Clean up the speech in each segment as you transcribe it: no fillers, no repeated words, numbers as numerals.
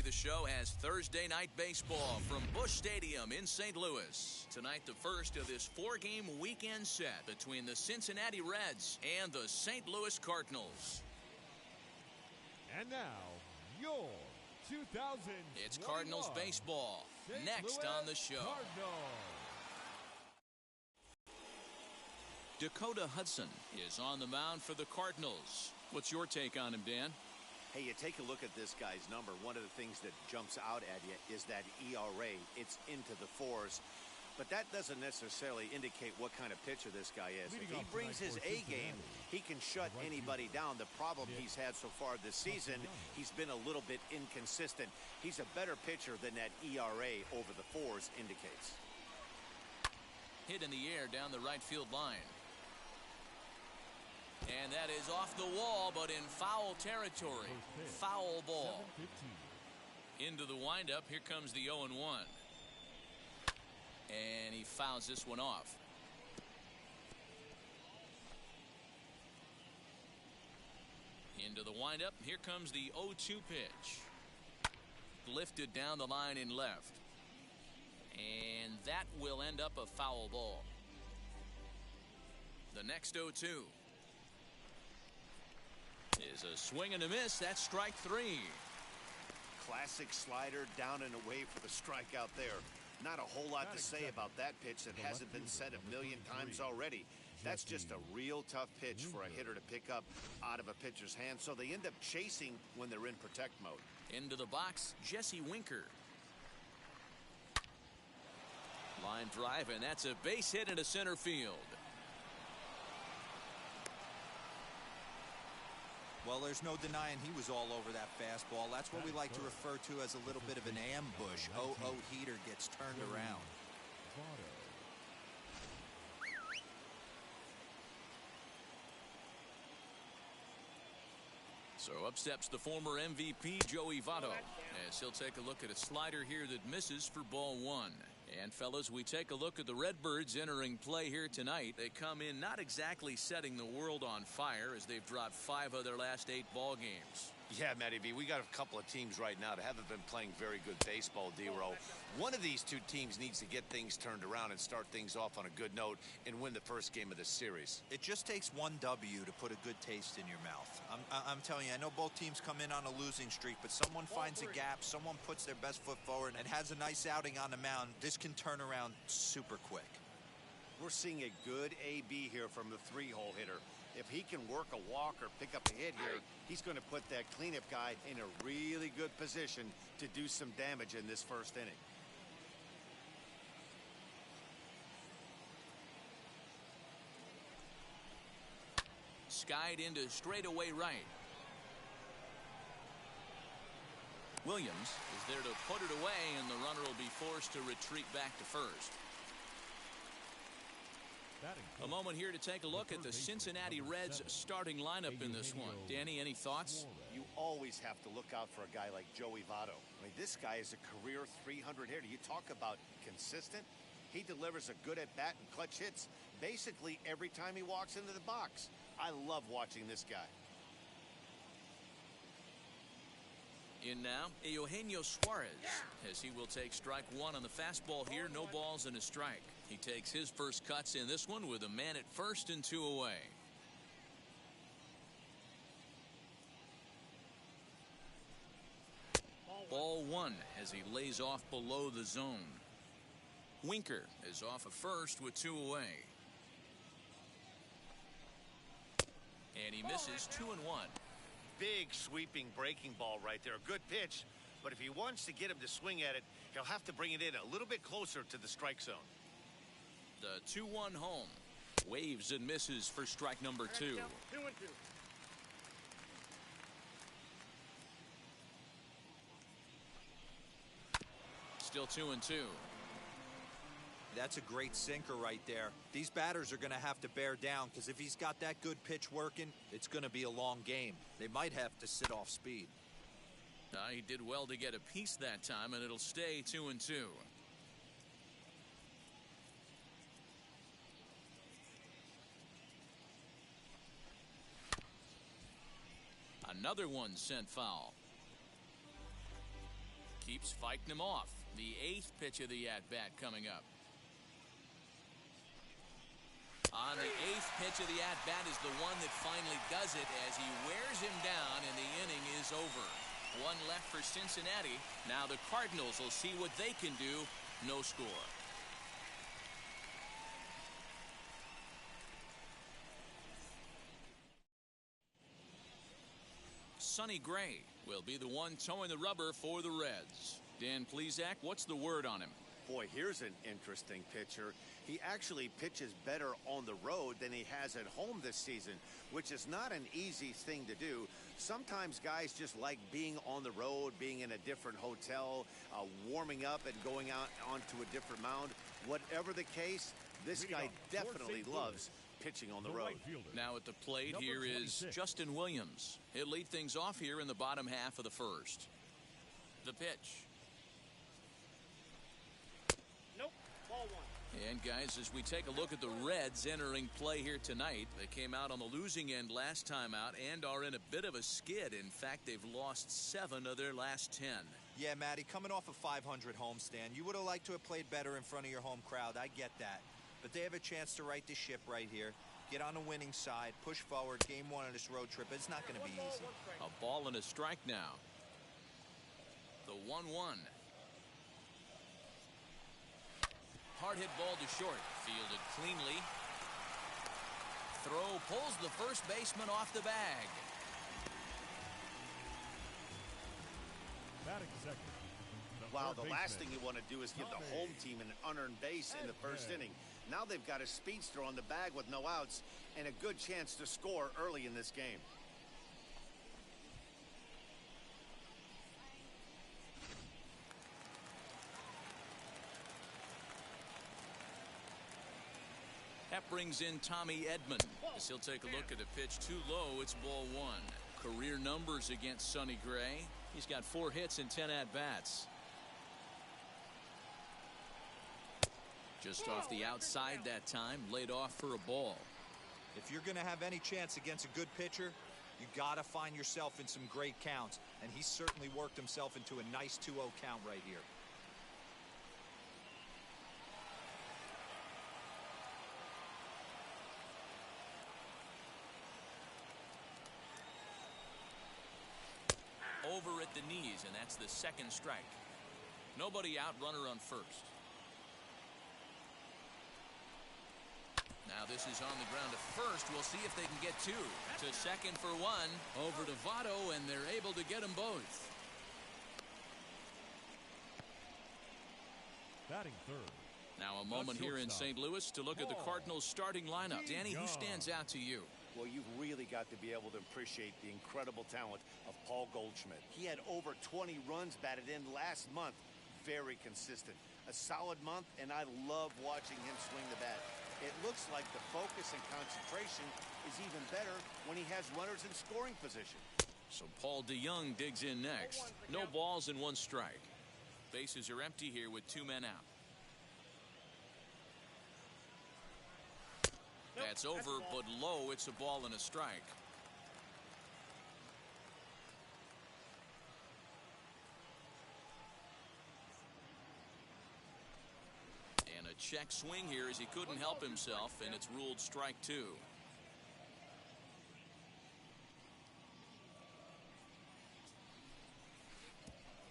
the show has Thursday night baseball from Busch Stadium in St. Louis. Tonight, the first of this four-game weekend set between the Cincinnati Reds and the St. Louis Cardinals. And now, your 2000. It's Cardinals baseball. Next on the show. Dakota Hudson is on the mound for the Cardinals. What's your take on him, Dan? Hey, you take a look at this guy's number. One of the things that jumps out at you is that ERA. It's into the fours. But that doesn't necessarily indicate what kind of pitcher this guy is. If he brings his A game, he can shut anybody down. The problem he's had so far this season, he's been a little bit inconsistent. He's a better pitcher than that ERA over the fours indicates. Hit in the air down the right field line. And that is off the wall, but in foul territory. Foul ball. Into the windup. Here comes the 0-1. And he fouls this one off. Into the windup. Here comes the 0-2 pitch. Lifted down the line in left. And that will end up a foul ball. The next 0-2 is a swing and a miss. That's strike three. Classic slider down and away for the strikeout there. Not a whole lot to say about that pitch that hasn't been said a million times already. That's just a real tough pitch for a hitter to pick up out of a pitcher's hand, so they end up chasing when they're in protect mode. Into the box, Jesse Winker. Line drive, and that's a base hit into center field. Well, there's no denying he was all over that fastball. That's what we like to refer to as a little bit of an ambush. 0-0 heater gets turned around. So up steps the former MVP, Joey Votto, as he'll take a look at a slider here that misses for ball one. And, fellas, we take a look at the Redbirds entering play here tonight. They come in not exactly setting the world on fire as they've dropped 5 of their last 8 ball games. Yeah, Matty V, we got a couple of teams right now that haven't been playing very good baseball, D-Row. One of these two teams needs to get things turned around and start things off on a good note and win the first game of the series. It just takes one W to put a good taste in your mouth. I'm telling you, I know both teams come in on a losing streak, but someone finds a gap, someone puts their best foot forward and has a nice outing on the mound. This can turn around super quick. We're seeing a good AB here from the 3-hole hitter. If he can work a walk or pick up a hit here, he's going to put that cleanup guy in a really good position to do some damage in this first inning. Skied into straightaway right. Williams is there to put it away, and the runner will be forced to retreat back to first. A moment here to take a look at the Cincinnati Reds starting lineup in this one. Danny, any thoughts? You always have to look out for a guy like Joey Votto. I mean, this guy is a career 300 hitter. You talk about consistent. He delivers a good at-bat and clutch hits basically every time he walks into the box. I love watching this guy. In now, Eugenio Suarez, as he will take strike one on the fastball here. No balls and a strike. He takes his first cuts in this one with a man at first and 2 away. Ball one as he lays off below the zone. Winker is off at first with 2 away. And he misses 2-1. Big sweeping breaking ball right there. A good pitch, but if he wants to get him to swing at it, he'll have to bring it in a little bit closer to the strike zone. The 2-1 home. Waves and misses for strike number 2. 2-2. Still 2-2. That's a great sinker right there. These batters are going to have to bear down because if he's got that good pitch working, it's going to be a long game. They might have to sit off speed. He did well to get a piece that time, and it'll stay 2-2. Another one sent foul. keeps fighting him off. The 8th pitch of the at-bat coming up. On the 8th pitch of the at-bat is the one that finally does it as he wears him down and the inning is over. One left for Cincinnati. Now the Cardinals will see what they can do. No score. Sonny Gray will be the one towing the rubber for the Reds. Dan Plesac, what's the word on him? Boy, here's an interesting pitcher. He actually pitches better on the road than he has at home this season, which is not an easy thing to do. Sometimes guys just like being on the road, being in a different hotel, warming up and going out onto a different mound. Whatever the case, this guy definitely loves pitching on the road. Now at the plate here is Justin Williams. He'll lead things off here in the bottom half of the first. The pitch. And guys, as we take a look at the Reds entering play here tonight, they came out on the losing end last time out and are in a bit of a skid. In fact, they've lost 7 of their last 10. Yeah, Matty, coming off a 500 homestand, you would have liked to have played better in front of your home crowd. I get that. But they have a chance to right the ship right here. Get on the winning side, push forward, game 1 of this road trip. It's not going to be easy. A ball and a strike now. The 1-1. Hard hit ball to short. Fielded cleanly. Throw pulls the first baseman off the bag. Batting second. Wow, the last thing you want to do is give the home team an unearned base in the first inning. Now they've got a speedster on the bag with no outs and a good chance to score early in this game. That brings in Tommy Edman as he'll take a look at a pitch too low. It's ball 1. Career numbers against Sonny Gray. He's got 4 hits and 10 at-bats. Just off the outside that time, laid off for a ball. If you're going to have any chance against a good pitcher, you got to find yourself in some great counts. And he certainly worked himself into a nice 2-0 count right here. Over at the knees, and that's the second strike. Nobody out, runner on first. Now this is on the ground to first. We'll see if they can get 2. To second for 1. Over to Votto, and they're able to get them both. Batting third. Now a moment here in St. Louis to look at the Cardinals starting lineup. Danny, who stands out to you? Well, you've really got to be able to appreciate the incredible talent of Paul Goldschmidt. He had over 20 runs batted in last month. Very consistent. A solid month, and I love watching him swing the bat. It looks like the focus and concentration is even better when he has runners in scoring position. So Paul DeYoung digs in next. No balls and 1 strike. Bases are empty here with 2 men out. That's over, but low. It's a ball and a strike. And a check swing here as he couldn't help himself, and it's ruled strike 2.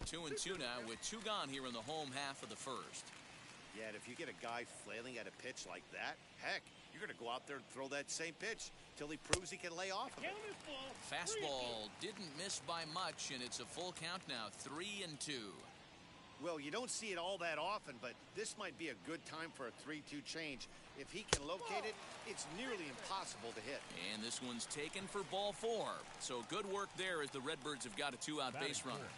Two and 2 now with 2 gone here in the home half of the first. Yeah, and if you get a guy flailing at a pitch like that, heck, you're going to go out there and throw that same pitch till he proves he can lay off of it. Fastball didn't miss by much, and it's a full count now, 3 and 2. Well, you don't see it all that often, but this might be a good time for a 3-2 change. If he can locate it, it's nearly impossible to hit. And this one's taken for ball 4. So good work there as the Redbirds have got a 2-out base runner.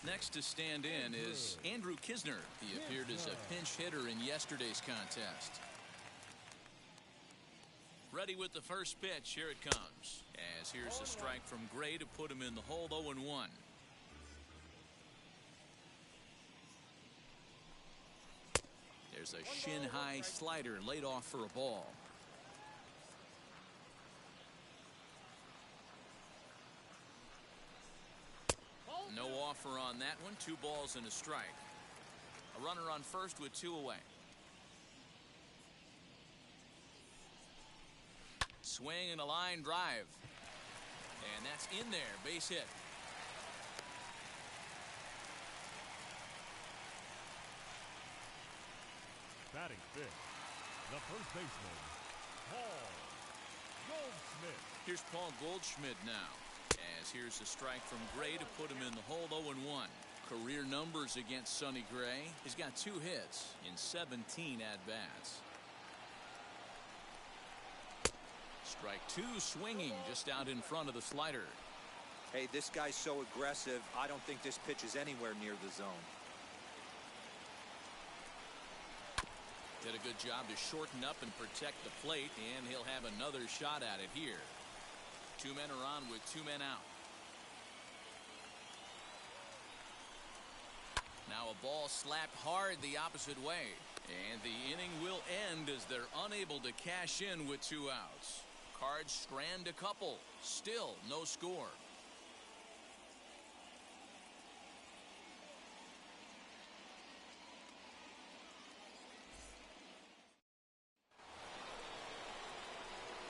Next to stand in is Andrew Kisner. He appeared as a pinch hitter in yesterday's contest. Ready with the first pitch. Here it comes. As here's a strike from Gray to put him in the hole. 0-1. There's a shin-high slider laid off for a ball. No offer on that one. 2 balls and a strike. A runner on first with 2 away. Swing and a line drive. And that's in there. Base hit. Batting fifth, the first baseman, Paul Goldschmidt. Here's Paul Goldschmidt now. As here's a strike from Gray to put him in the hole. 0-1. Career numbers against Sonny Gray. He's got 2 hits in 17 at-bats. Strike 2 swinging just out in front of the slider. Hey, this guy's so aggressive. I don't think this pitch is anywhere near the zone. Did a good job to shorten up and protect the plate, and he'll have another shot at it here. 2 men are on with 2 men out. Now a ball slapped hard the opposite way, and the inning will end as they're unable to cash in with 2 outs. Cards strand a couple. Still no score.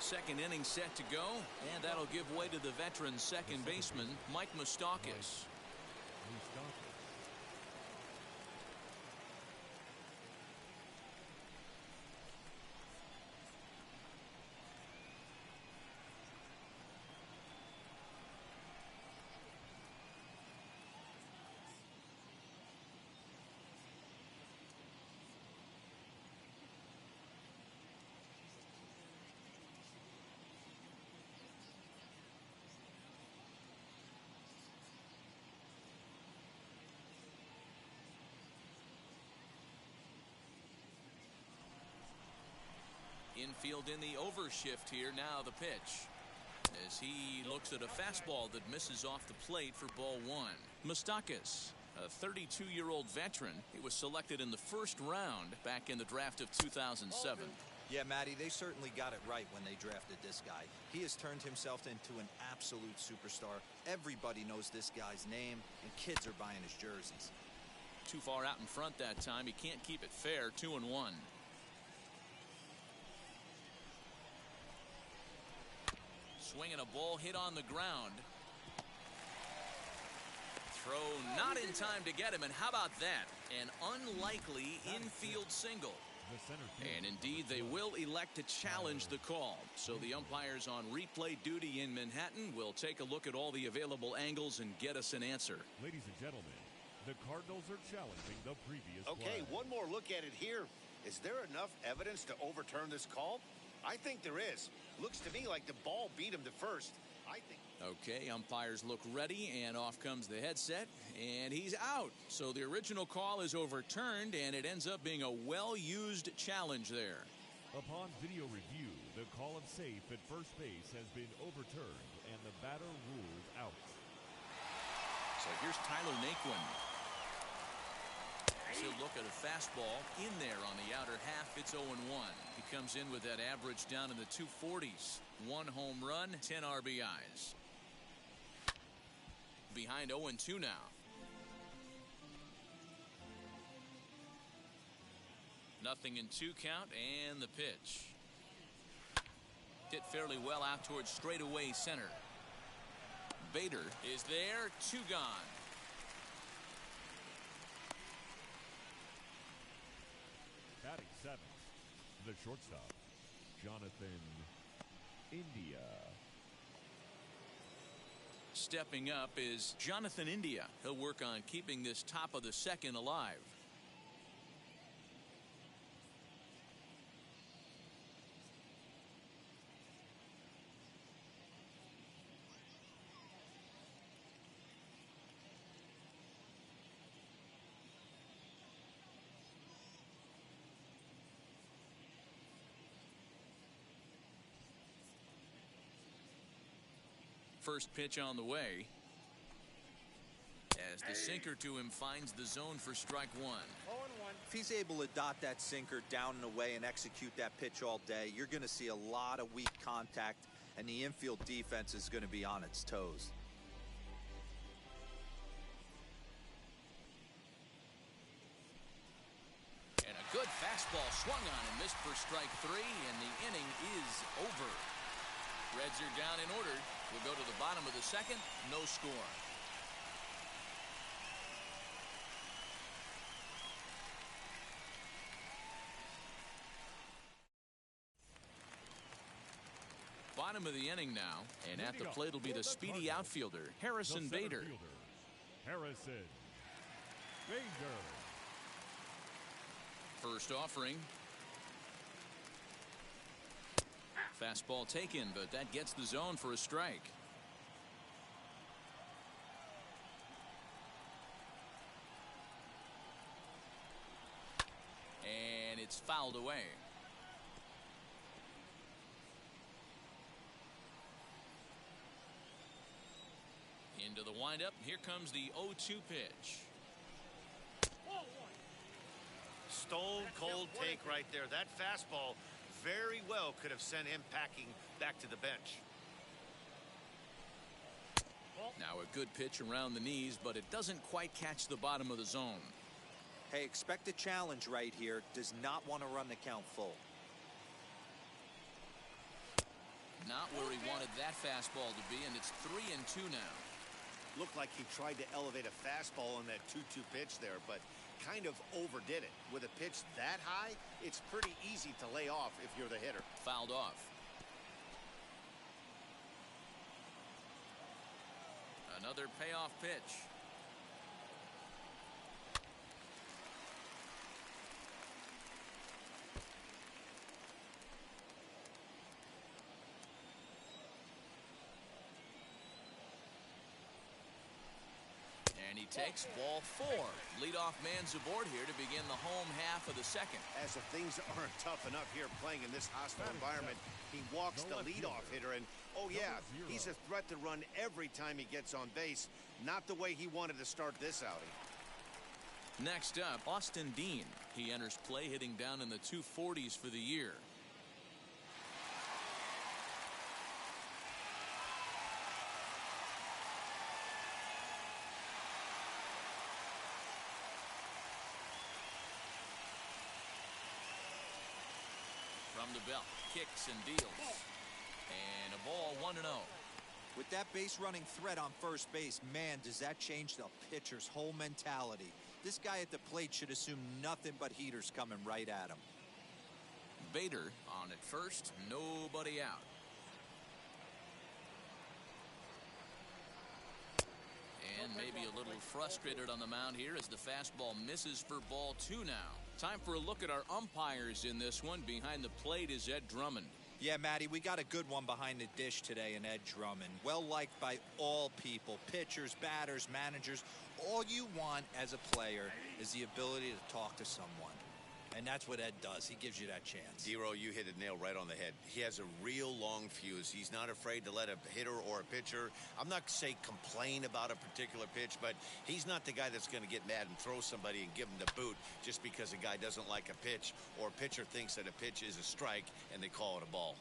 Second inning set to go, and that'll give way to the veteran second baseman, Mike Moustakas. Infield in the overshift here. Now the pitch. As he looks at a fastball that misses off the plate for ball 1. Moustakas, a 32-year-old veteran. He was selected in the first round back in the draft of 2007. Yeah, Matty, they certainly got it right when they drafted this guy. He has turned himself into an absolute superstar. Everybody knows this guy's name, and kids are buying his jerseys. Too far out in front that time. He can't keep it fair. 2-1. Swinging a ball hit on the ground. Throw not in time to get him, and how about that? An unlikely infield single. And indeed, they will elect to challenge the call. So the umpires on replay duty in Manhattan will take a look at all the available angles and get us an answer. Ladies and gentlemen, the Cardinals are challenging the previous Okay, play. one more look at it here. Is there enough evidence to overturn this call? I think there is. Looks to me like the ball beat him to first. I think. Okay, umpires look ready, and off comes the headset, and he's out. So the original call is overturned, and it ends up being a well-used challenge there. Upon video review, the call of safe at first base has been overturned, and the batter ruled out. So here's Tyler Naquin. He'll look at a fastball in there on the outer half. It's 0-1. He comes in with that average down in the 240s. 1 home run, 10 RBIs. Behind 0-2 now. Nothing in 2 count, and the pitch. Hit fairly well out towards straightaway center. Bader is there. 2 gone. Batting 7th, the shortstop, Jonathan India. Stepping up is Jonathan India. He'll work on keeping this top of the second alive. First pitch on the way. As the sinker to him finds the zone for strike 1. If he's able to dot that sinker down and away and execute that pitch all day, you're going to see a lot of weak contact, and the infield defense is going to be on its toes. fastball swung on and missed for strike 3, and the inning is over. Reds are down and ordered. We'll go to the bottom of the second. No score. Bottom of the inning now, and at the plate will be the speedy outfielder, Harrison Bader. Harrison Bader. First offering. Fastball taken, but that gets the zone for a strike. And it's fouled away. Into the windup. Here comes the 0-2 pitch. Stone cold take right there. That fastball very well could have sent him packing back to the bench. Now a good pitch around the knees, but it doesn't quite catch the bottom of the zone. Hey, expect a challenge right here. Does not want to run the count full. Not where he wanted that fastball to be, and it's 3-2 now. Looked like he tried to elevate a fastball on that 2-2 pitch there, but kind of overdid it. With a pitch that high, it's pretty easy to lay off if you're the hitter. Fouled off. Another payoff pitch. And he takes ball 4. Leadoff man's aboard here to begin the home half of the second. As if things aren't tough enough here playing in this hostile environment, he walks the leadoff hitter, and oh yeah, he's a threat to run every time he gets on base. Not the way he wanted to start this outing. Next up, Austin Dean. He enters play hitting down in the 240s for the year. From the belt, kicks and deals. And a ball 1-0. With that base running threat on first base, man, does that change the pitcher's whole mentality. This guy at the plate should assume nothing but heaters coming right at him. Bader on at first, nobody out. And maybe a little frustrated on the mound here as the fastball misses for ball 2 now. Time for a look at our umpires in this one. Behind the plate is Ed Drummond. Yeah, Matty, we got a good one behind the dish today in Ed Drummond. Well liked by all people, pitchers, batters, managers. All you want as a player is the ability to talk to someone. And that's what Ed does. He gives you that chance. Dero, you hit a nail right on the head. He has a real long fuse. He's not afraid to let a hitter or a pitcher, I'm not say complain about a particular pitch, but he's not the guy that's going to get mad and throw somebody and give him the boot just because a guy doesn't like a pitch or a pitcher thinks that a pitch is a strike and they call it a ball.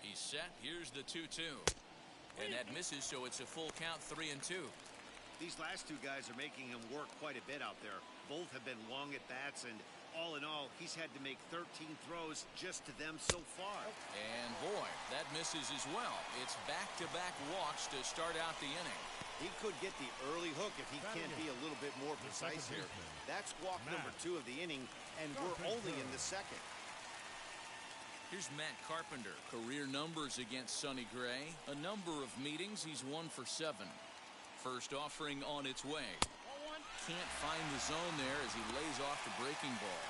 He's set. Here's the 2-2. And that misses, so it's a full count, 3-2. These last two guys are making him work quite a bit out there. Both have been long at bats, and all in all, he's had to make 13 throws just to them so far. And boy, that misses as well. It's back-to-back walks to start out the inning. He could get the early hook if he can't be a little bit more precise here. That's walk number 2 of the inning, and we're only in the second. Here's Matt Carpenter. Career numbers against Sonny Gray. A number of meetings. He's 1 for 7. First offering on its way. Can't find the zone there as he lays off the breaking ball.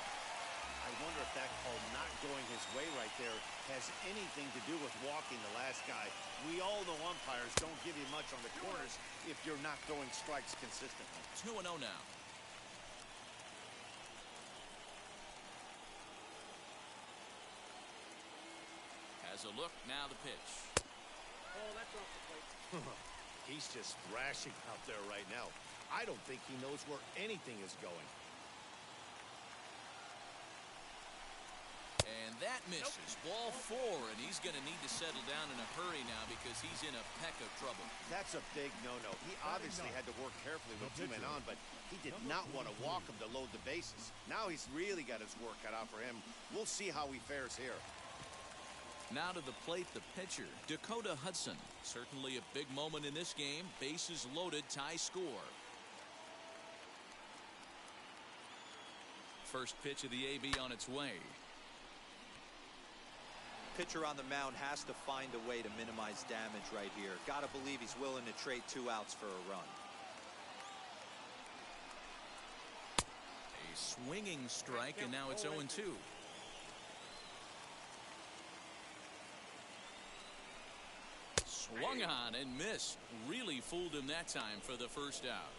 I wonder if that call not going his way right there has anything to do with walking the last guy. We all know umpires don't give you much on the corners if you're not throwing strikes consistently. 2-0 now. Has a look, now the pitch. Oh, that's off the plate. He's just thrashing out there right now. I don't think he knows where anything is going. And that that misses. Ball 4, and he's going to need to settle down in a hurry now because he's in a peck of trouble. That's a big no-no. He obviously had to work carefully with 2 men on, but he did not want to walk him to load the bases. Now he's really got his work cut out for him. We'll see how he fares here. Now to the plate, the pitcher, Dakota Hudson. Certainly a big moment in this game. Bases loaded, tie score. First pitch of the AB on its way. Pitcher on the mound has to find a way to minimize damage right here. Gotta believe he's willing to trade 2 outs for a run. A swinging strike, and now it's 0-2. Swung on and missed. Really fooled him that time for the first out.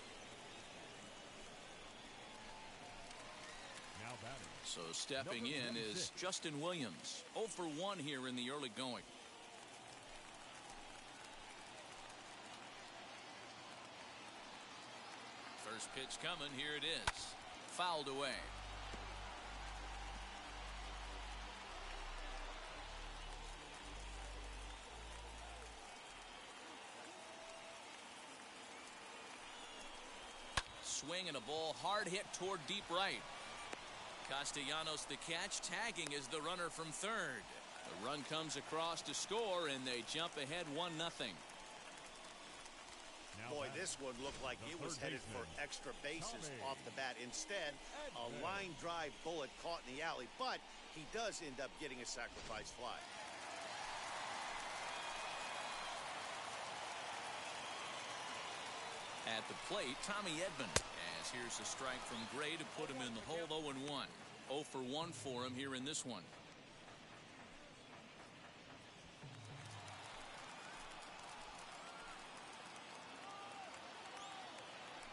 Now batting. So stepping in is Justin Williams. 0 for 1 here in the early going. First pitch coming. Here it is. Fouled away. Swing and a ball hard hit toward deep right. Castellanos the catch, tagging is the runner from third. The run comes across to score, and they jump ahead 1-0. Boy, this one looked like it was headed for extra bases off the bat. Instead, a line drive bullet caught in the alley, but he does end up getting a sacrifice fly. At the plate, Tommy Edman. As here's a strike from Gray to put him in the hole. 0-1. 0 for 1 for him here in this one.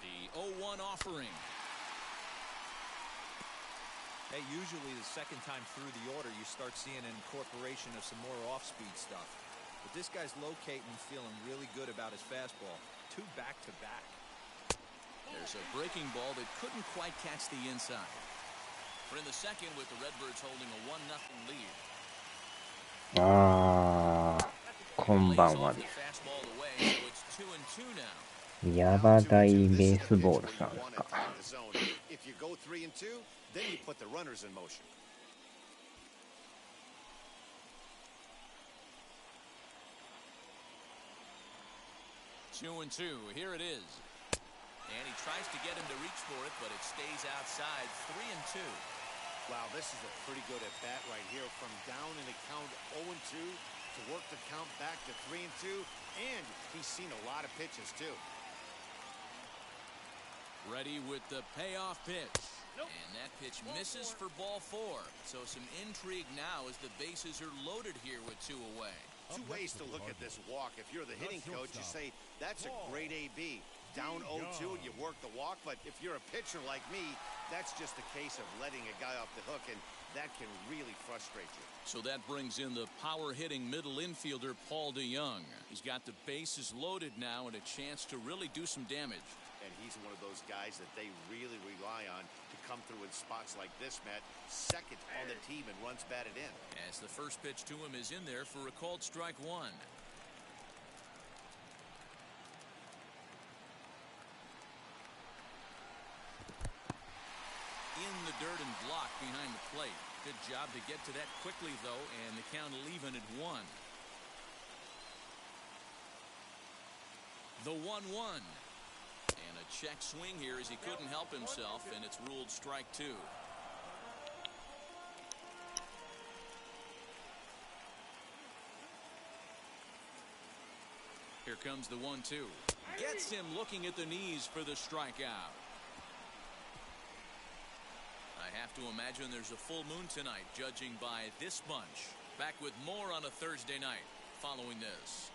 The 0-1 offering. Hey, usually the second time through the order you start seeing an incorporation of some more off-speed stuff. But this guy's locating, feeling really good about his fastball. 2 back-to-back. There's a breaking ball that couldn't quite catch the inside. We're in the second with the Redbirds holding a 1-0 lead. こんばんは Lays off the です。 fastball away, so it's 2-2 now. ヤバ大ベースボールさんですか。 If you go 3-2, then you put the runners in motion. Two and two. Here it is. And he tries to get him to reach for it, but it stays outside. 3-2. Wow, this is a pretty good at bat right here. From down in the count 0-2 to work the count back to 3-2. And he's seen a lot of pitches, too. Ready with the payoff pitch. And that pitch misses for ball 4. So some intrigue now as the bases are loaded here with 2 away. 2 ways to look at this walk. If you're the hitting coach, you say, that's a great AB. Down 0-2, you work the walk. But if you're a pitcher like me, that's just a case of letting a guy off the hook, and that can really frustrate you. So that brings in the power-hitting middle infielder, Paul DeYoung. He's got the bases loaded now and a chance to really do some damage. And he's one of those guys that they really rely on to come through in spots like this, Matt. Second on the team and runs batted in. As the first pitch to him is in there for a called strike 1. In the dirt and blocked behind the plate. Good job to get to that quickly, though, and the count will even at 1. The 1-1. And a check swing here as he couldn't help himself, and it's ruled strike 2. Here comes the 1-2. Gets him looking at the knees for the strikeout. I have to imagine there's a full moon tonight, judging by this bunch. Back with more on a Thursday night following this.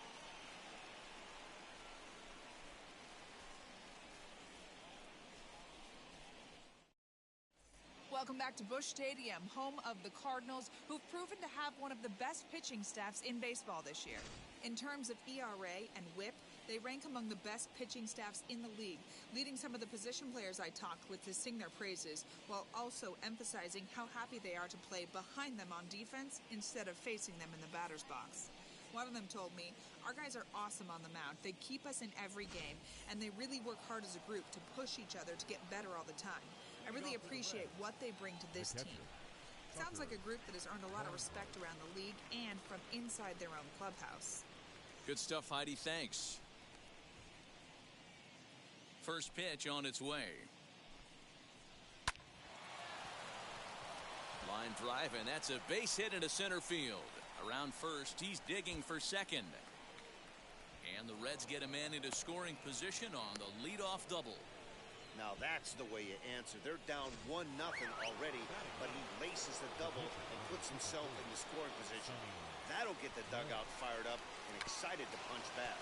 Welcome back to Busch Stadium, home of the Cardinals, who've proven to have one of the best pitching staffs in baseball this year. In terms of ERA and WHIP, they rank among the best pitching staffs in the league, leading some of the position players I talked with to sing their praises, while also emphasizing how happy they are to play behind them on defense instead of facing them in the batter's box. One of them told me, "Our guys are awesome on the mound. They keep us in every game, and they really work hard as a group to push each other to get better all the time. I really appreciate what they bring to this team." Sounds like a group that has earned a lot of respect around the league and from inside their own clubhouse. Good stuff, Heidi. Thanks. First pitch on its way. Line drive, and that's a base hit into center field. Around first, he's digging for second. And the Reds get a man into scoring position on the leadoff double. Now that's the way you answer. They're down 1-0 already, but he laces the double and puts himself in the scoring position. That'll get the dugout fired up and excited to punch back.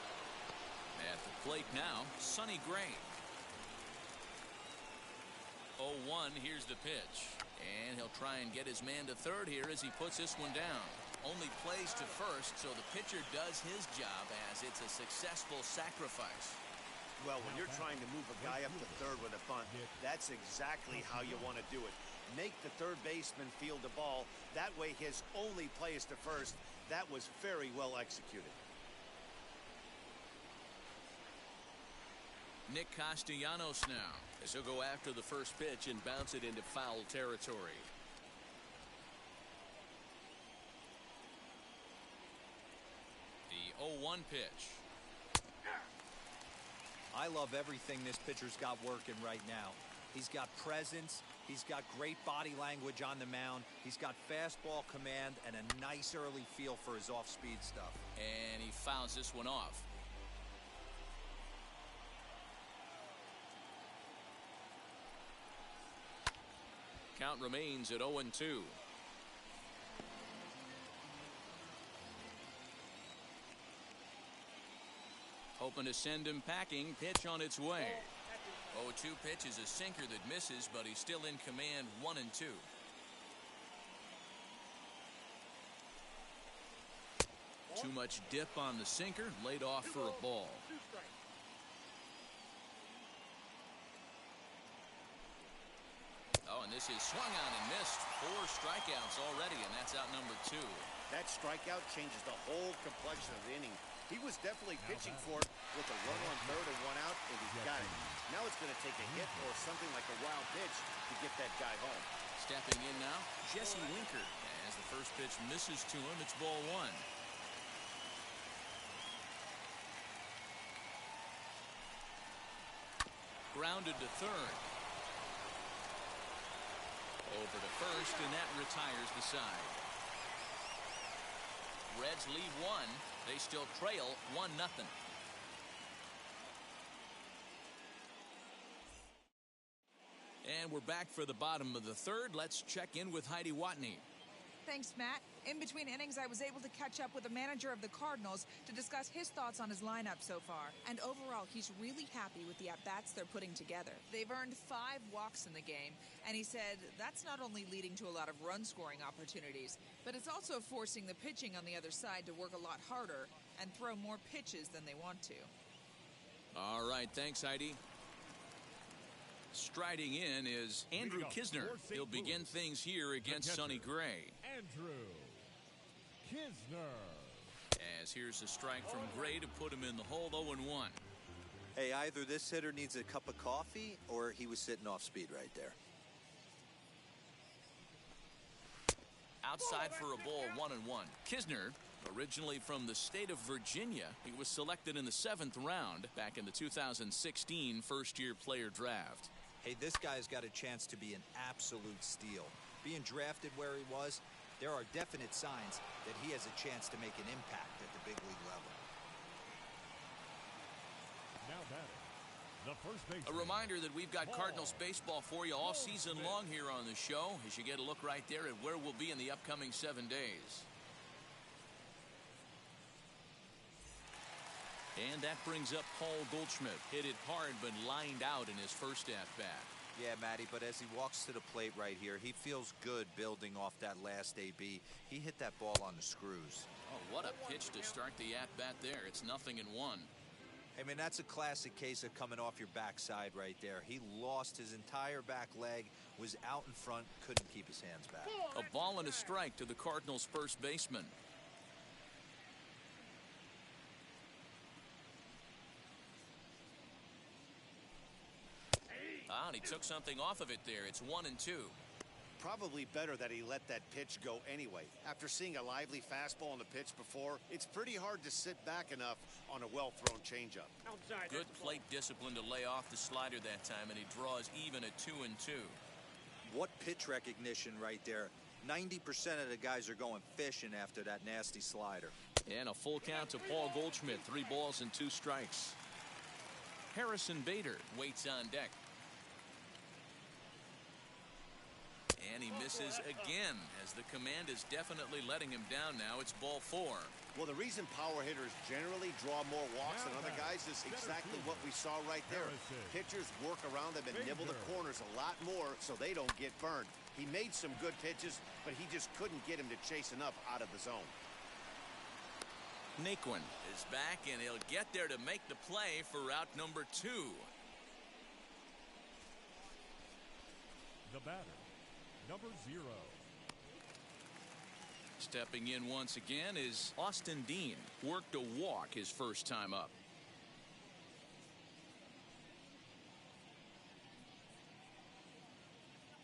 At the plate now, Sonny Gray. 0-1, here's the pitch. And he'll try and get his man to third here as he puts this one down. Only plays to first, so the pitcher does his job as it's a successful sacrifice. Well, when you're trying to move a guy up to third with a bunt, that's exactly how you want to do it. Make the third baseman field the ball. That way his only play is to first. That was very well executed. Nick Castellanos now, as he'll go after the first pitch and bounce it into foul territory. The 0-1 pitch. I love everything this pitcher's got working right now. He's got presence. He's got great body language on the mound. He's got fastball command and a nice early feel for his off-speed stuff. And he fouls this one off. Count remains at 0-2. Hoping to send him packing. Pitch on its way. 0-2 pitch is a sinker that misses, but he's still in command. 1-2. Too much dip on the sinker. Laid off for a ball. Oh, and this is swung on and missed. 4 strikeouts already, and that's out number 2. That strikeout changes the whole complexion of the inning. He was definitely pitching for it with a run on third and 1 out, and he got it. Now it's going to take a hit or something like a wild pitch to get that guy home. Stepping in now, Jesse Winker. As the first pitch misses to him, it's ball 1. Grounded to third. Over to first, and that retires the side. Reds lead 1. They still trail 1-0. And we're back for the bottom of the third. Let's check in with Heidi Watney. Thanks, Matt. In between innings, I was able to catch up with the manager of the Cardinals to discuss his thoughts on his lineup so far. And overall, he's really happy with the at-bats they're putting together. They've earned 5 walks in the game, and he said that's not only leading to a lot of run-scoring opportunities, but it's also forcing the pitching on the other side to work a lot harder and throw more pitches than they want to. All right, thanks, Heidi. Striding in is Andrew Kisner. He'll begin things here against Sonny Gray. Andrew Kisner. As here's a strike from Gray to put him in the hold. 0-1. Hey, either this hitter needs a cup of coffee or he was sitting off speed right there. Outside for a ball, 1-1. Kisner, originally from the state of Virginia, he was selected in the 7th round back in the 2016 first-year player draft. Hey, this guy's got a chance to be an absolute steal. Being drafted where he was, there are definite signs that he has a chance to make an impact at the big league level. Now batting, the first baseman. A reminder that we've got Cardinals baseball for you all season long here on the show, as you get a look right there at where we'll be in the upcoming 7 days. And that brings up Paul Goldschmidt. Hit it hard, but lined out in his first at-bat. Yeah, Matty, but as he walks to the plate right here, he feels good building off that last AB. He hit that ball on the screws. Oh, what a pitch to start the at-bat there. It's 0-1. I mean, that's a classic case of coming off your backside right there. He lost his entire back leg, was out in front, couldn't keep his hands back. A ball and a strike to the Cardinals' first baseman. And he took something off of it there. It's 1-2. Probably better that he let that pitch go anyway. After seeing a lively fastball on the pitch before, it's pretty hard to sit back enough on a well-thrown changeup. Outside. Good plate discipline to lay off the slider that time, and he draws even at 2-2. What pitch recognition right there. 90% of the guys are going fishing after that nasty slider. And a full count to Paul Goldschmidt. 3 balls and 2 strikes. Harrison Bader waits on deck. And he misses again, as the command is definitely letting him down now. It's ball 4. Well, the reason power hitters generally draw more walks than other guys is exactly what we saw right there. Pitchers work around them and nibble the corners a lot more so they don't get burned. He made some good pitches, but he just couldn't get him to chase enough out of the zone. Naquin is back, and he'll get there to make the play for out number 2. The batter, number 0. Stepping in once again is Austin Dean. Worked a walk his first time up.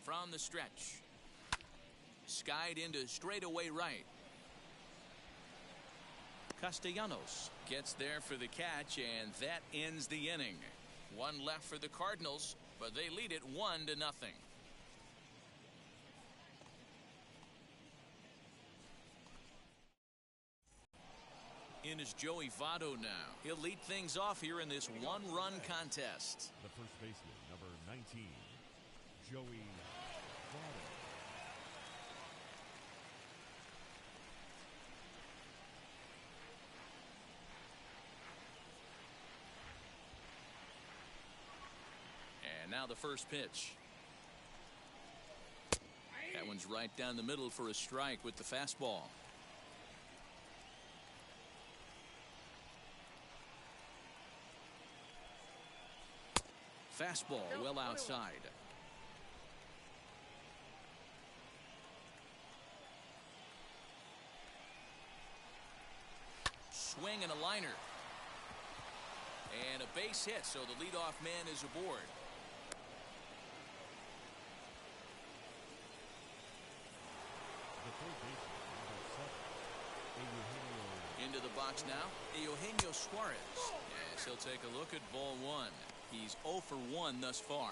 From the stretch. Skied into straightaway right. Castellanos gets there for the catch, and that ends the inning. 1 left for the Cardinals, but they lead it 1-0. In is Joey Votto now. He'll lead things off here in this 1-run contest. The first baseman, number 19, Joey Votto. And now the first pitch. That one's right down the middle for a strike with the fastball. Fastball well outside. Swing and a liner. And a base hit, so the leadoff man is aboard. The third baseman, number 7, Into the box now, Eugenio Suarez. Yes, he'll take a look at ball 1. He's 0 for 1 thus far.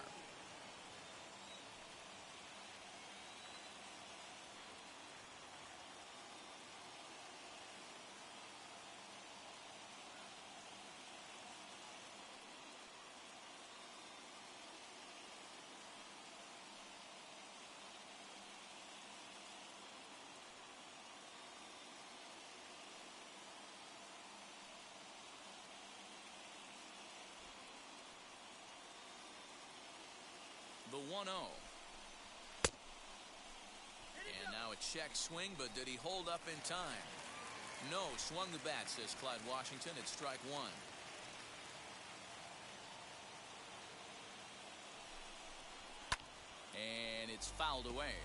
The 1-0. And now a check swing, but did he hold up in time? No, swung the bat, says Clyde Washington. It's strike 1. And it's fouled away.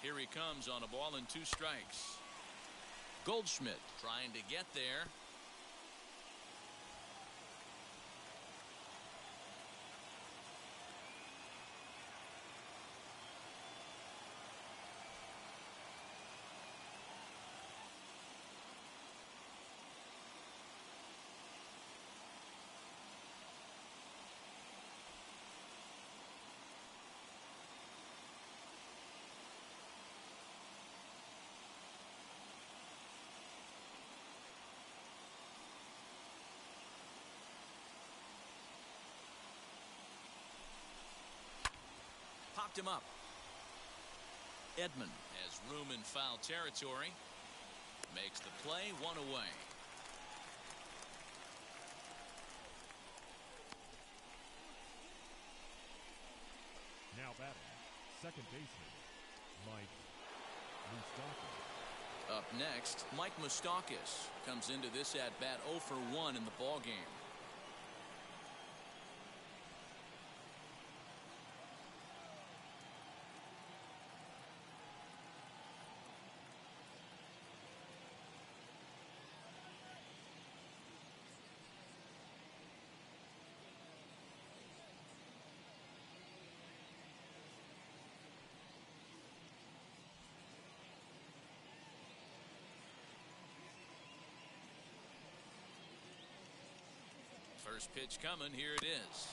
Here he comes on a ball and 2 strikes. Goldschmidt trying to get there. Popped him up. Edman has room in foul territory. Makes the play, 1 away. second baseman, Mike Moustakas. Up next, Mike Moustakas comes into this at-bat 0 for 1 in the ballgame. First pitch coming. Here it is.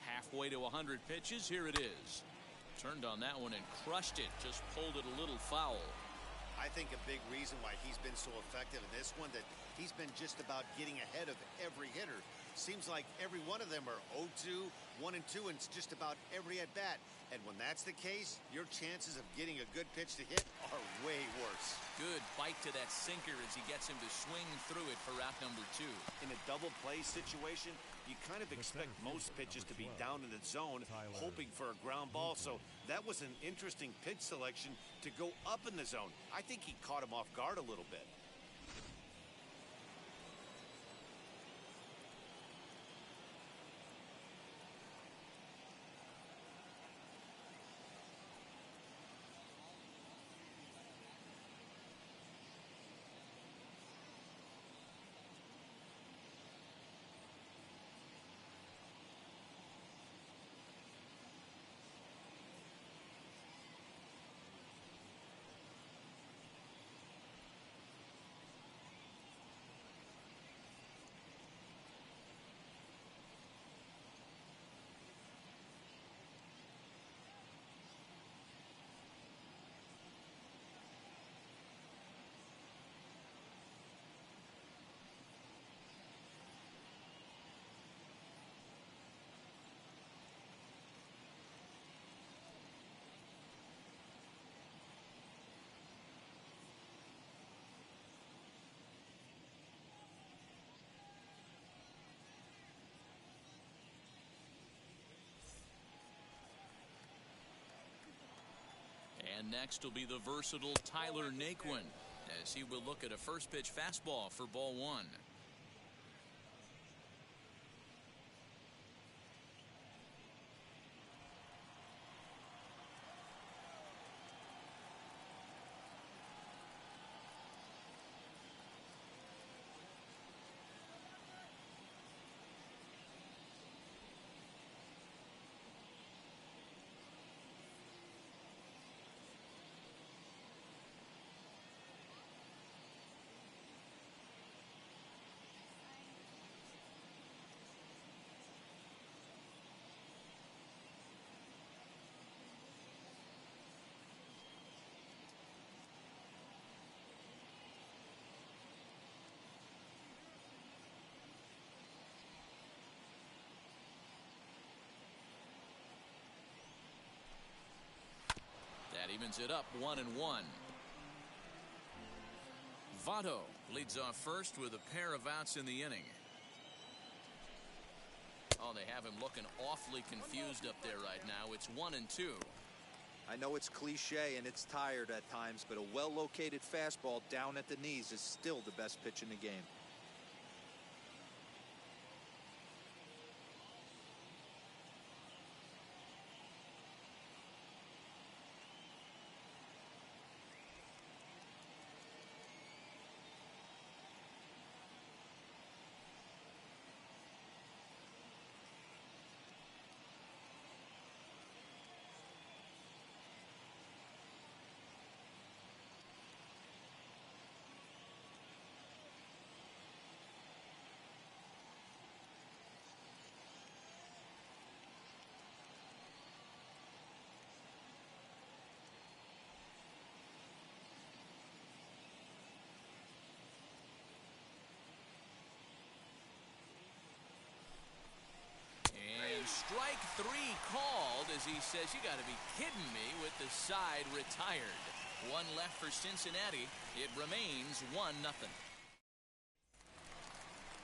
Halfway to 100 pitches. Here it is. Turned on that one and crushed it. Just pulled it a little foul. I think a big reason why he's been so effective in this one, that he's been just about getting ahead of every hitter. Seems like every one of them are 0-2, 1-2, and it's just about every at-bat. And when that's the case, your chances of getting a good pitch to hit are way worse. Good bite to that sinker as he gets him to swing through it for route number 2. In a double play situation, you kind of expect most pitches to be down in the zone, hoping for a ground ball. So that was an interesting pitch selection to go up in the zone. I think he caught him off guard a little bit. And next will be the versatile Tyler Naquin as he will look at a first pitch fastball for ball 1. That evens it up 1-1. Votto leads off first with a pair of outs in the inning. Oh, they have him looking awfully confused up there right now. It's 1-2. I know it's cliche and it's tired at times, but a well-located fastball down at the knees is still the best pitch in the game. Strike 3 called as he says, you got to be kidding me, with the side retired. One left for Cincinnati. It remains 1-0.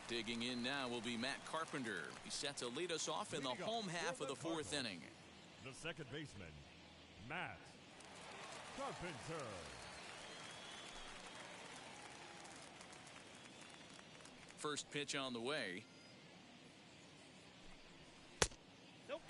Digging in now will be Matt Carpenter. He's set to lead us off in the home half of the fourth inning. The second baseman, Matt Carpenter. First pitch on the way. Nope.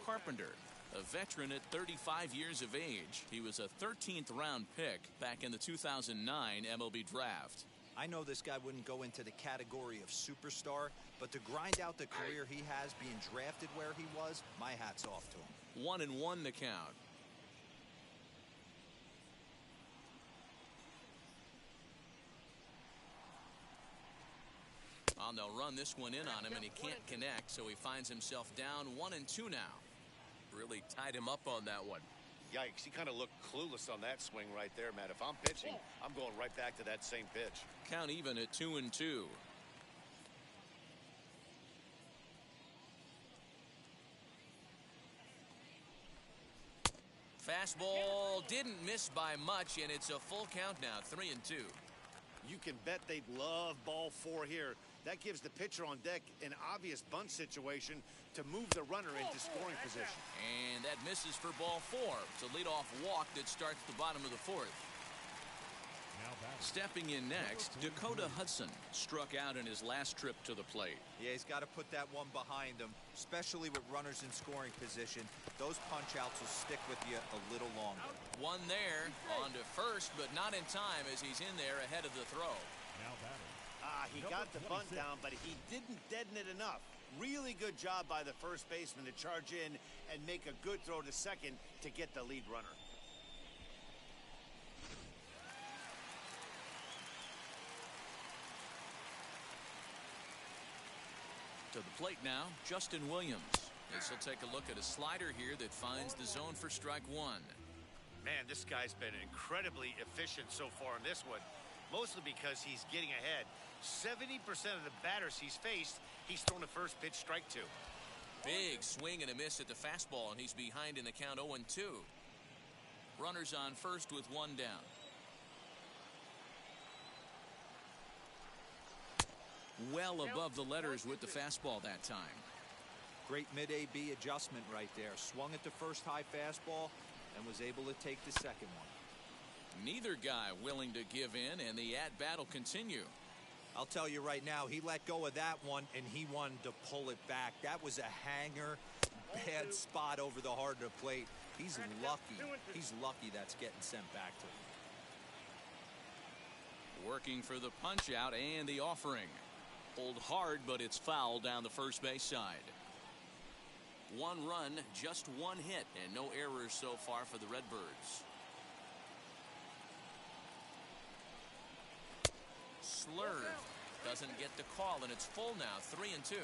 Carpenter, a veteran at 35 years of age. He was a 13th round pick back in the 2009 MLB draft. I know this guy wouldn't go into the category of superstar, but to grind out the career he has being drafted where he was, my hat's off to him. 1-1 the count. On they'll run this one in on him, and he can't connect, so he finds himself down 1-2 now. Really tied him up on that one. Yikes, he kind of looked clueless on that swing right there, Matt. If I'm pitching, I'm going right back to that same pitch. Count even at 2-2. Fastball didn't miss by much, and it's a full count now, 3-2. You can bet they'd love ball 4 here. That gives the pitcher on deck an obvious bunt situation to move the runner into scoring position. And that misses for ball 4. It's a leadoff walk that starts the bottom of the fourth. Stepping in next, Dakota Hudson struck out in his last trip to the plate. Yeah, he's got to put that one behind him, especially with runners in scoring position. Those punch-outs will stick with you a little longer. One there, on to first, but not in time as he's in there ahead of the throw. He got the bunt down, but he didn't deaden it enough. Really good job by the first baseman to charge in and make a good throw to second to get the lead runner. To the plate now, Justin Williams. As he'll take a look at a slider here that finds the zone for strike 1. Man, this guy's been incredibly efficient so far in this one, mostly because he's getting ahead. 70% of the batters he's faced, he's thrown a first pitch strike 2. Big swing and a miss at the fastball, and he's behind in the count 0-2. Runners on first with one down. Well above the letters with the fastball that time. Great mid-AB adjustment right there. Swung at the first high fastball and was able to take the second one. Neither guy willing to give in, and the at-bat will continue. I'll tell you right now, he let go of that one, and he wanted to pull it back. That was a hanger, bad spot over the heart of the plate. He's lucky. He's lucky that's getting sent back to him. Working for the punch-out and the offering. Pulled hard, but it's foul down the first base side. One run, just one hit, and no errors so far for the Redbirds. Slurve doesn't get the call, and it's full now, 3-2.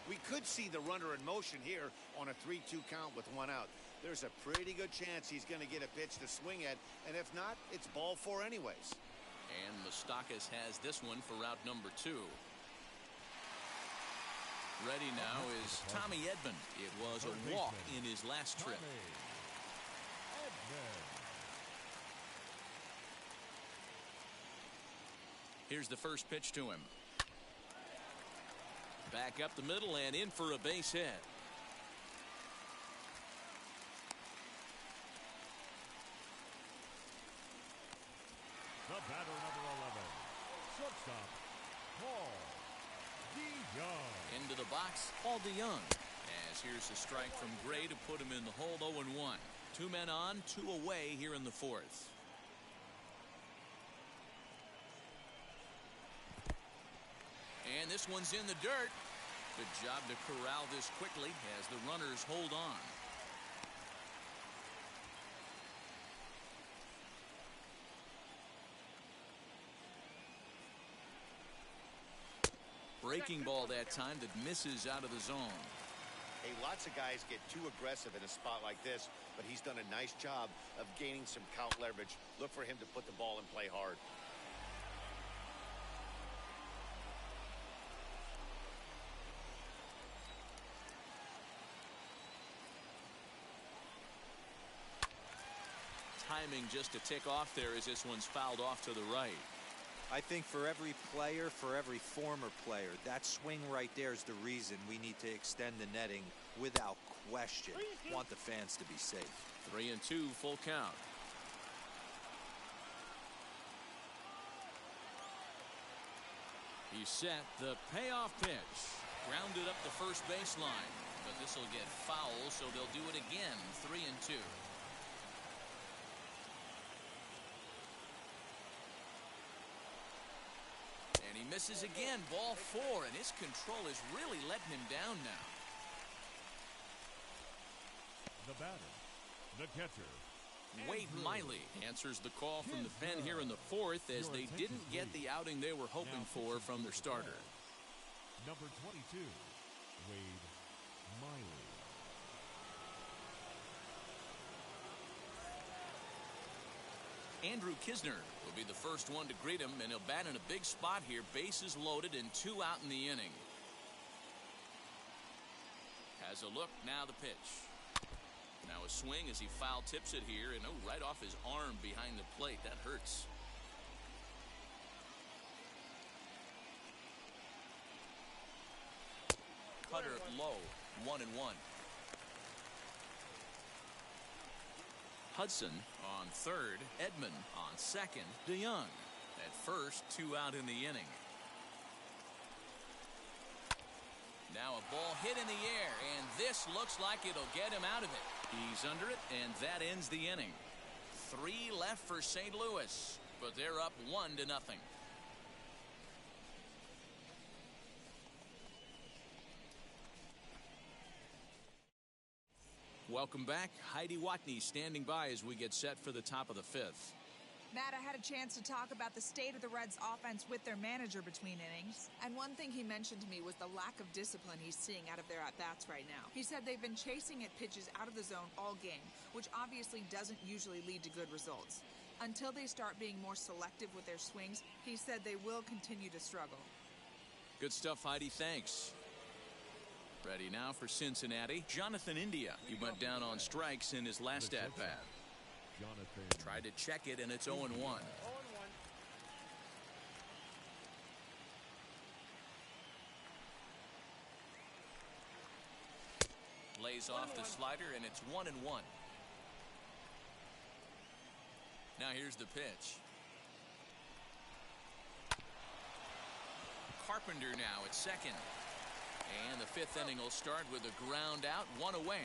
We could see the runner in motion here on a 3-2 count with one out. There's a pretty good chance he's going to get a pitch to swing at, and if not, it's ball 4 anyways. And Moustakas has this one for route number 2. Ready now is Tommy Edman. It was a walk in his last trip. Here's the first pitch to him. Back up the middle and in for a base hit. The batter, number 11, shortstop, Paul DeYoung. Into the box, Paul DeYoung. As here's a strike from Gray to put him in the hold, 0-1. 2 men on, 2 away here in the fourth. And this one's in the dirt. Good job to corral this quickly as the runners hold on. Breaking ball that time that misses out of the zone. Hey, lots of guys get too aggressive in a spot like this, but he's done a nice job of gaining some count leverage. Look for him to put the ball in play hard. timing just to tick off there as this one's fouled off to the right. I think for every player, for every former player, that swing right there is the reason we need to extend the netting without question. Want the fans to be safe. 3-2 full count. He's set the payoff pitch. Grounded up the first baseline. But this will get foul, so they'll do it again. 3-2. And he misses again. Ball 4, and his control is really letting him down now. The batter, the catcher, Wade Miley answers the call from the pen here in the 4th as they didn't get the outing they were hoping for from their starter. number 22, Wade Miley. Andrew Kisner will be the first one to greet him, and he'll bat in a big spot here. Bases loaded and 2 out in the inning. Has a look, now the pitch. Now a swing as he foul tips it here, and right off his arm behind the plate. That hurts. Cutter low, 1-1. Hudson on third, Edman on second, DeYoung at first, 2 out in the inning. Now a ball hit in the air, and this looks like it'll get him out of it. He's under it, and that ends the inning. 3 left for St. Louis, but they're up 1-0. Welcome back. Heidi Watney standing by as we get set for the top of the 5th. Matt, I had a chance to talk about the state of the Reds' offense with their manager between innings. And one thing he mentioned to me was the lack of discipline he's seeing out of their at-bats right now. He said they've been chasing at pitches out of the zone all game, which obviously doesn't usually lead to good results. Until they start being more selective with their swings, he said they will continue to struggle. Good stuff, Heidi. Thanks. Ready now for Cincinnati. Jonathan India. He went down on strikes in his last at-bat. Tried to check it, and it's 0-1. Lays off the slider, and it's 1-1. Now here's the pitch. Carpenter now at second. And the 5th inning will start with a ground out, 1 away.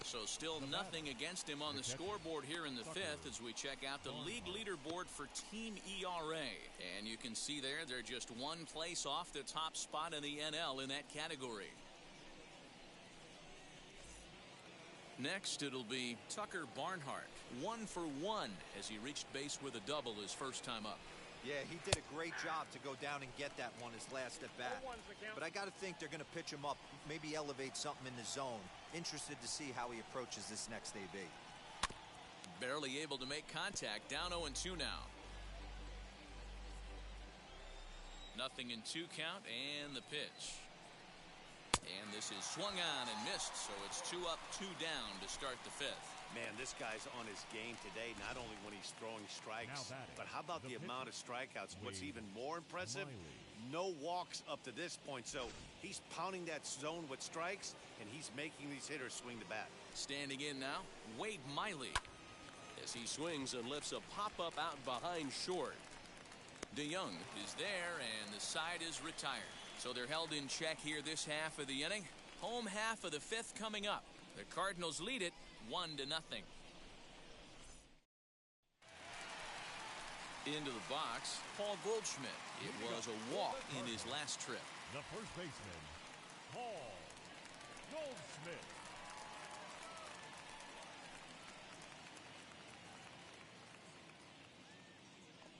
So still nothing against him on the scoreboard here in the 5th as we check out the league leaderboard for team ERA. And you can see there they're just 1 place off the top spot in the NL in that category. Next, it'll be Tucker Barnhart. 1 for 1 as he reached base with a double his first time up. Yeah, he did a great job to go down and get that one his last at bat. But I got to think they're going to pitch him up, maybe elevate something in the zone. Interested to see how he approaches this next AB. Barely able to make contact, down 0-2 now. Nothing in 2 count, and the pitch. And this is swung on and missed, so it's 2 up, 2 down to start the 5th. Man, this guy's on his game today, not only when he's throwing strikes, but how about the amount of strikeouts? What's even more impressive, no walks up to this point. So he's pounding that zone with strikes, and he's making these hitters swing the bat. Standing in now, Wade Miley, as he swings and lifts a pop-up out behind short. DeYoung is there, and the side is retired. So they're held in check here this half of the inning. Home half of the 5th coming up. The Cardinals lead it 1-0. Into the box, Paul Goldschmidt. It was a walk in his last trip. The first baseman, Paul Goldschmidt.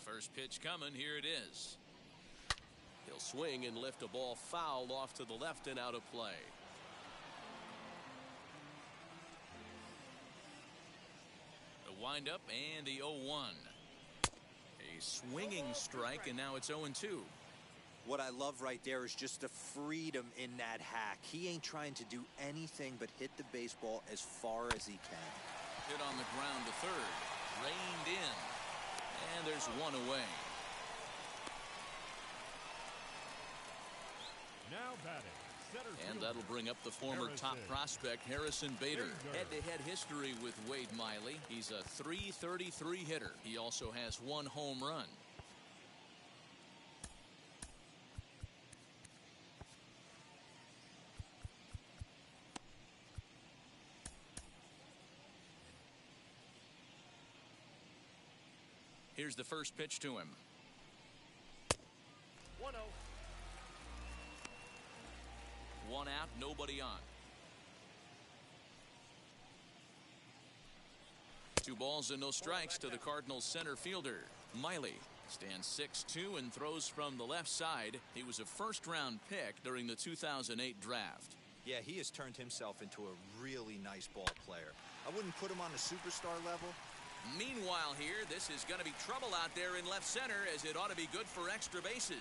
First pitch coming, here it is. He'll swing and lift a ball fouled off to the left and out of play. The windup and the 0-1. A swinging strike, and now it's 0-2. What I love right there is just the freedom in that hack. He ain't trying to do anything but hit the baseball as far as he can. Hit on the ground to third. Reined in. And there's one away. Now batting. And that'll bring up the former top prospect Harrison Bader. Head-to-head history with Wade Miley. He's a .333 hitter. He also has 1 home run. Here's the first pitch to him. 1-0. 1 out, nobody on. 2 balls and no strikes to the Cardinals center fielder. Miley stands 6'2" and throws from the left side. He was a first-round pick during the 2008 draft. Yeah, he has turned himself into a really nice ball player. I wouldn't put him on the superstar level. Meanwhile here, this is going to be trouble out there in left center, as it ought to be good for extra bases.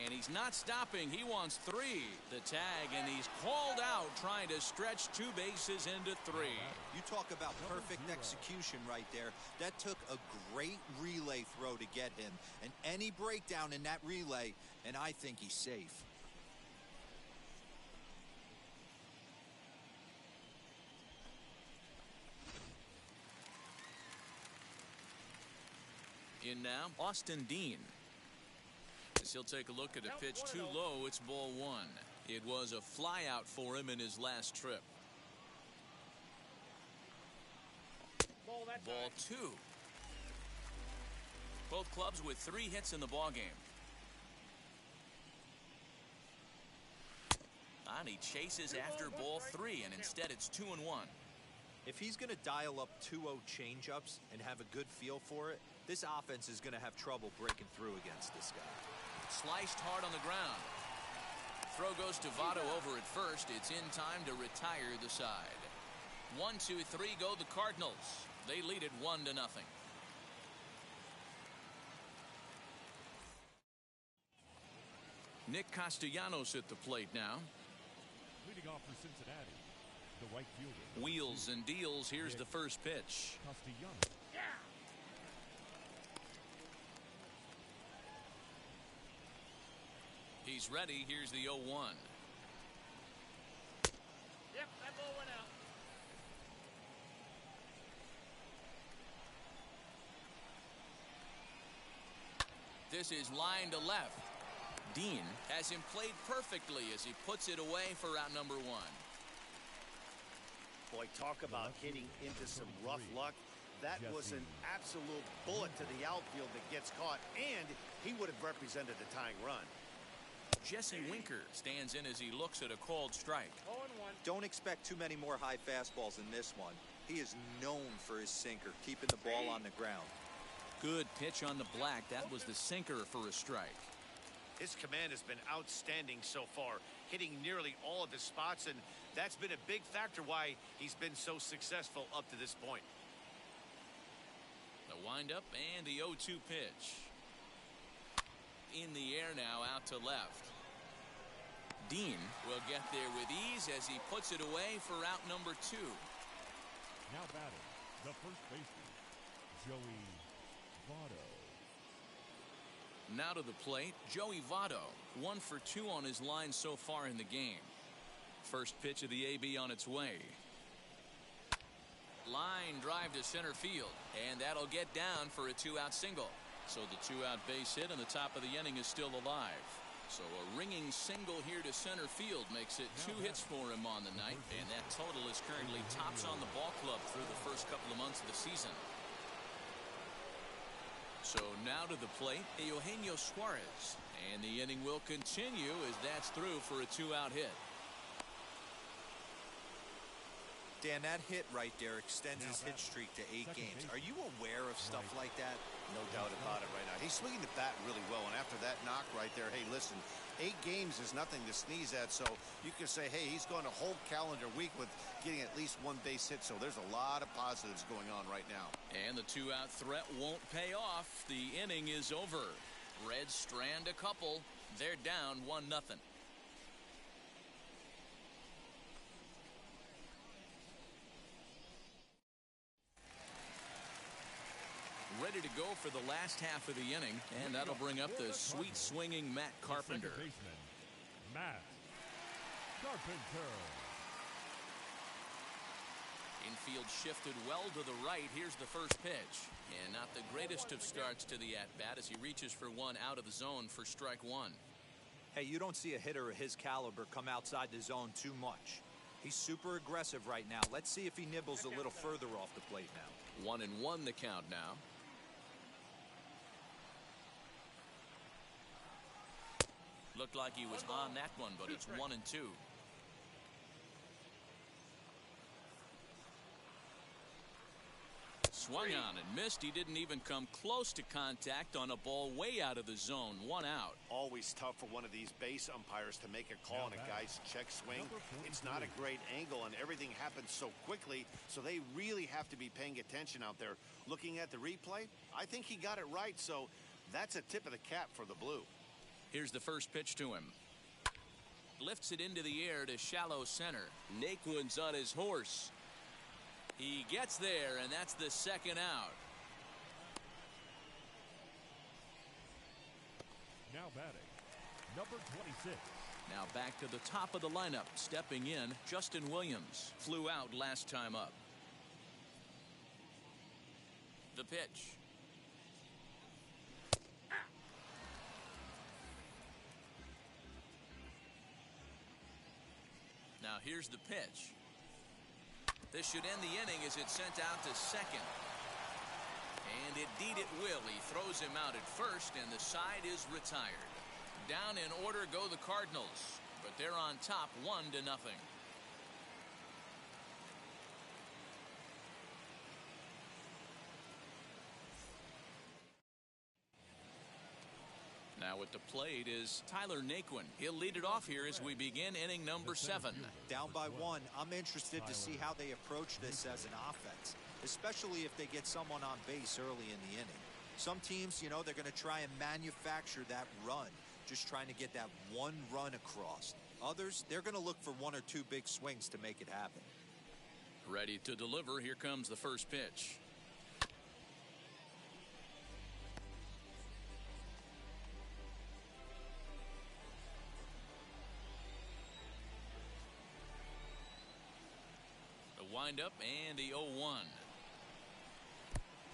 And he's not stopping. He wants 3. The tag, and he's called out trying to stretch 2 bases into 3. You talk about perfect execution right there. That took a great relay throw to get him. And any breakdown in that relay, and I think he's safe. In now, Austin Dean. As he'll take a look at a pitch too low, it's ball 1. It was a flyout for him in his last trip. Ball 2. Both clubs with 3 hits in the ballgame. And he chases after ball 3, and instead it's 2-1. If he's going to dial up 2-0 changeups and have a good feel for it, this offense is going to have trouble breaking through against this guy. Sliced hard on the ground. Throw goes to Votto over at first. It's in time to retire the side. 1, 2, 3 go the Cardinals. They lead it 1-0. Nick Castellanos at the plate now. Leading off for Cincinnati, the right fielder. Wheels and deals. Here's the first pitch. Castellanos. He's ready. Here's the 0-1. Yep, that ball went out. This is line to left. Dean has him played perfectly as he puts it away for out number 1. Boy, talk about hitting into some rough luck. That was an absolute bullet to the outfield that gets caught, and he would have represented a tying run. Jesse Winker stands in as he looks at a called strike. 0-1. Don't expect too many more high fastballs in this one. He is known for his sinker, keeping the ball on the ground. Good pitch on the black. That was the sinker for a strike. His command has been outstanding so far, hitting nearly all of his spots, and that's been a big factor why he's been so successful up to this point. The windup and the 0-2 pitch. In the air now, out to left. Dean will get there with ease as he puts it away for out number 2. Now batting, the first baseman, Joey Votto. Now to the plate, Joey Votto. 1 for 2 on his line so far in the game. First pitch of the AB on its way. Line drive to center field, and that'll get down for a 2-out single. So the 2-out base hit, and the top of the inning is still alive. So a ringing single here to center field makes it 2 hits for him on the night, and that total is currently tops on the ball club through the first couple of months of the season. So now to the plate, Eugenio Suarez, and the inning will continue as that's through for a 2-out hit. Dan, that hit right there extends his hit streak to 8 games. Are you aware of stuff like that? No doubt about it right now. He's swinging the bat really well, and after that knock right there, hey, listen, 8 games is nothing to sneeze at, so you can say, hey, he's gone a whole calendar week with getting at least 1 base hit, so there's a lot of positives going on right now. And the 2-out threat won't pay off. The inning is over. Reds strand a couple. They're down 1-0. Ready to go for the last half of the inning, and that'll bring up the sweet swinging Matt Carpenter. Second baseman, Matt Carpenter. Infield shifted well to the right. Here's the first pitch. And not the greatest of starts to the at-bat as he reaches for one out of the zone for strike one. Hey, you don't see a hitter of his caliber come outside the zone too much. He's super aggressive right now. Let's see if he nibbles a little further off the plate now. 1-1 the count now. Looked like he was on that one, but it's 1-2. Swung on and missed. He didn't even come close to contact on a ball way out of the zone. 1 out. Always tough for one of these base umpires to make a call on a guy's check swing. It's not a great angle, and everything happens so quickly, so they really have to be paying attention out there. Looking at the replay, I think he got it right, so that's a tip of the cap for the Blue. Here's the first pitch to him. Lifts it into the air to shallow center. Naquin's on his horse. He gets there, and that's the second out. Now batting, number 26. Now back to the top of the lineup. Stepping in, Justin Williams. Flew out last time up. The pitch. Now here's the pitch. This should end the inning as it's sent out to second. And indeed it will. He throws him out at first, and the side is retired. Down in order go the Cardinals, but they're on top 1-0. Now at the plate is Tyler Naquin. He'll lead it off here as we begin inning number 7. Down by 1. I'm interested to see how they approach this as an offense, especially if they get someone on base early in the inning. Some teams, you know, they're going to try and manufacture that run, just trying to get that one run across. Others, they're going to look for 1 or 2 big swings to make it happen. Ready to deliver. Here comes the first pitch. Windup and the 0-1.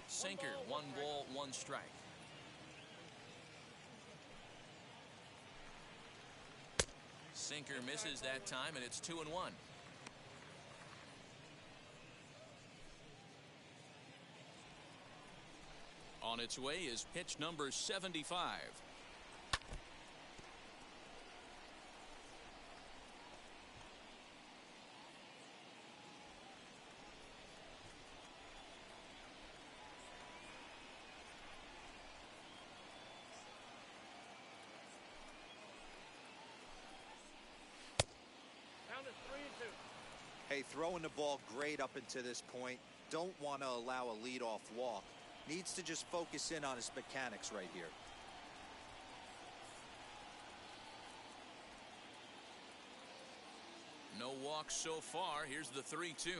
Sinker, 1 ball, 1 strike. Sinker misses that time, and it's 2-1. On its way is pitch number 75. Hey, throwing the ball great up until this point. Don't want to allow a leadoff walk. Needs to just focus in on his mechanics right here. No walks so far. Here's the 3-2.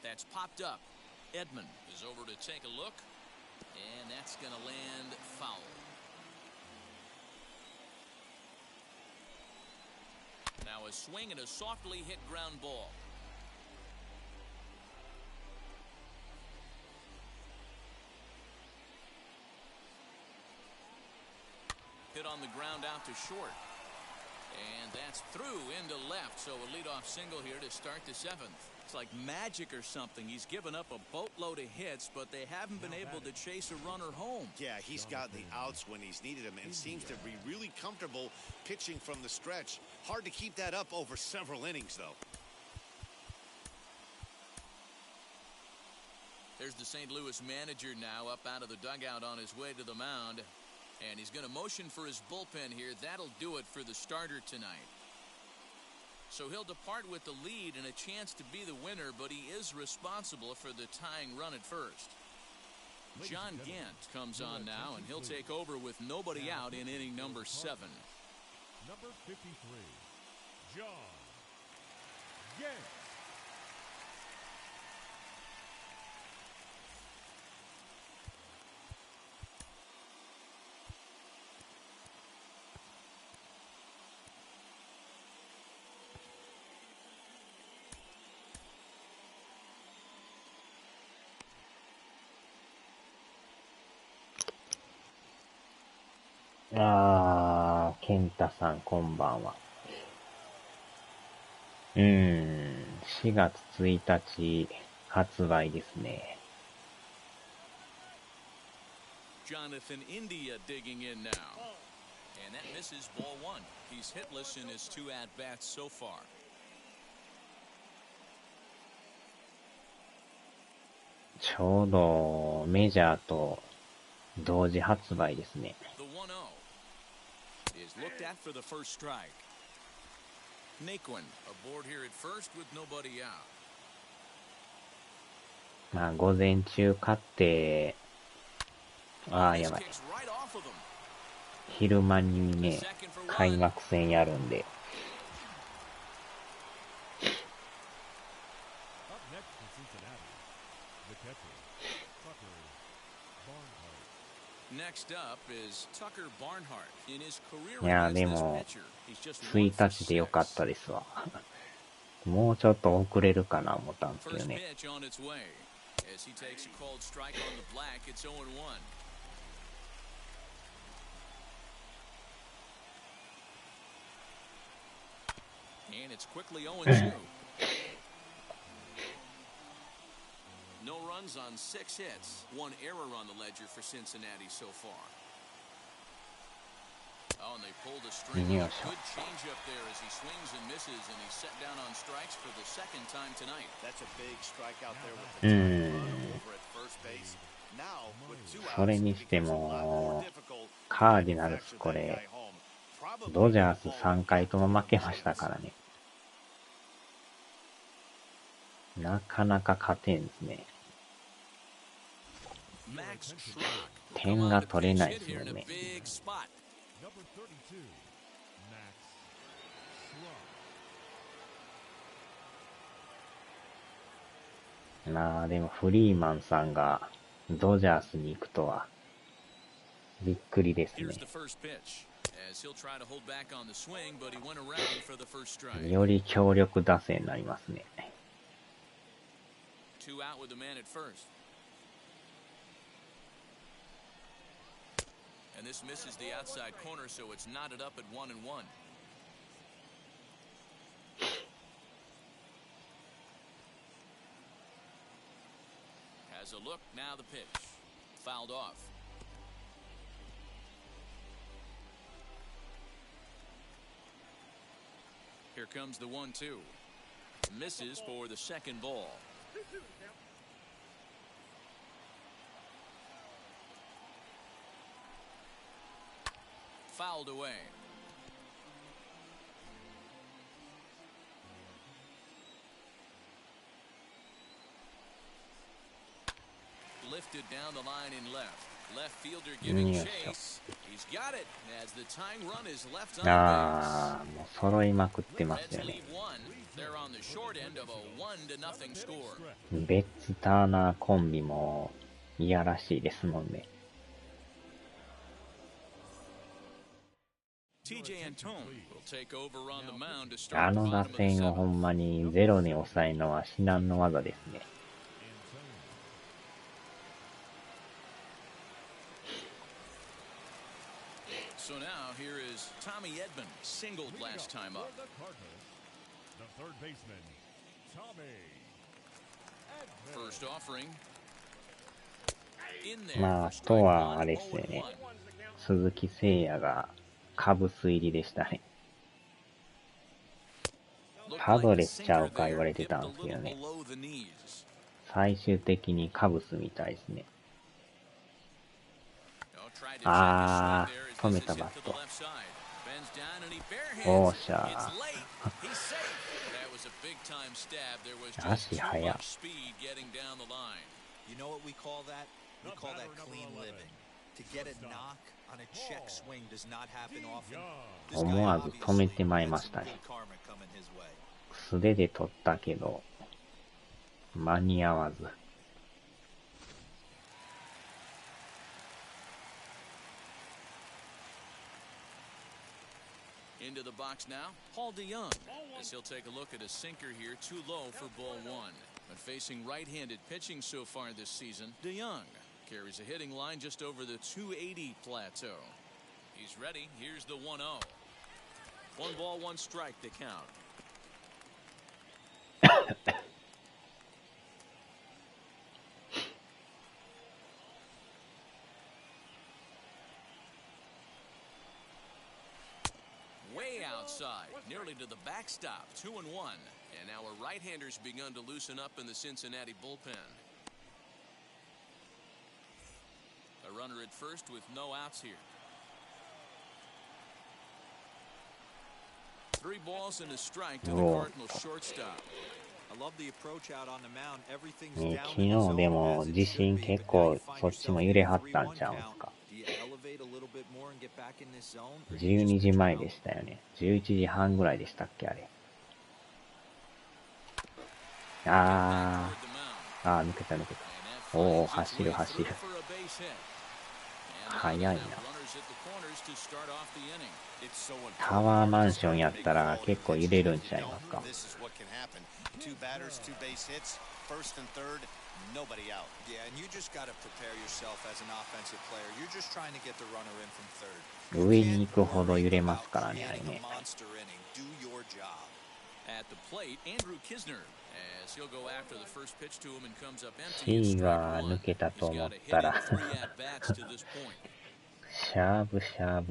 That's popped up. Edman is over to take a look, and that's going to land foul. Now a swing and a softly hit ground ball. Hit on the ground out to short. And that's through into left. So a leadoff single here to start the 7th. It's like magic or something. He's given up a boatload of hits, but they haven't been able to chase a runner home. Yeah, he's got the outs when he's needed them and seems to be really comfortable pitching from the stretch. Hard to keep that up over several innings, though. There's the St. Louis manager now up out of the dugout on his way to the mound. And he's going to motion for his bullpen here. That'll do it for the starter tonight. So he'll depart with the lead and a chance to be the winner, but he is responsible for the tying run at first. John Gant comes on now, and he'll take over with nobody out in inning number 7. Number 53, John Gant.健太さん、こんばんは。4月1日発売ですね。Jonathan India digging in now. And that misses ball 1. He's hitless in his 2 at-bats so far. ちょうどメジャーと同時発売ですね。The 1-0 is looked at for the first strike. Naquin aboard here at first with nobody out. まあ午前中勝って、やばい。昼間にね、開幕戦やるんで。いや、でも、1日でよかったですわ。もうちょっと遅れるかな思ったんですけどね。And it's quickly 0-2. No runs on 6 hits. 1 error on the ledger for Cincinnati so far. Oh, and they pulled a string. Good change up there as he swings and misses, and he's set down on strikes for the 2nd time tonight. That's a big strikeout there with the over at first base. Now with 2 outs, それにしても、カーディナルスこれ、ドジャース3回とも負けましたからね。なかなか勝てんですね。点が取れないですもんね。まあでもフリーマンさんがドジャースに行くとはびっくりですね。より強力打線になりますね。2 out with the man at first. And this misses the outside corner, so it's knotted up at 1-1. Has a look, now the pitch. Fouled off. Here comes the 1-2. Misses for the 2nd ball. Fouled away. Lifted down the line in left. Left fielder giving chase. He's got it as the tying run is left on base. もう揃いまくってますよね。ベッツ・ターナーコンビもいやらしいですもんね。あの打線をほんまにゼロに抑えるのは至難の技ですね。So now here is Tommy Edman, singled last time up. The third baseman, Tommy Edman. First offering. In there. まあ、あとはあれですよね。鈴木誠也がカブス入りでしたね。パドレスちゃうか言われてたんですけどね。最終的にカブスみたいですね。止めたバット。おーしゃー。足速っ。You know what we call that? We call that clean living. To get a knock on a check swing does not happen often. 思わず止めてまいましたね。素手で取ったけど、間に合わず。Into the box now, Paul DeYoung, as he'll take a look at a sinker here, too low for ball one. But facing right-handed pitching so far this season, DeYoung carries a hitting line just over the 280 plateau. He's ready. Here's the 1-0. 1 ball, 1 strike to count. Way outside, nearly to the backstop, 2-1. And now a right-hander's begun to loosen up in the Cincinnati bullpen. A runner at first with no outs here. 3 balls and a strike to the Cardinals shortstop. I love the approach out on the mound. Everything's ね、 down 昨 in the 日 zone でも as it 地 should 震 be. 結 But 構 now you そ find っちも yourself 揺れ in a はったん 3-1 ちゃうんす count. か。 Do you elevate a little bit more and get back in this zone? Or do you 12 just 時 pitch 前 it で out? したよね。11時半ぐらいでしたっけ、あれ。あー、抜けた抜けた。おー、走る走る。速いな。タワーマンションやったら結構揺れるんちゃいますか。Two batters, 2 base hits, first and third, nobody out. Yeah, and you just got to prepare yourself as an offensive player. You're just trying to get the runner in from third. 上に行くほど揺れますからね、あれね。Monster inning. Do your job. At the plate, Andrew Kisner, as he'll go after the first pitch to him and comes up empty. シーが抜けたと思ったらしゃぶしゃ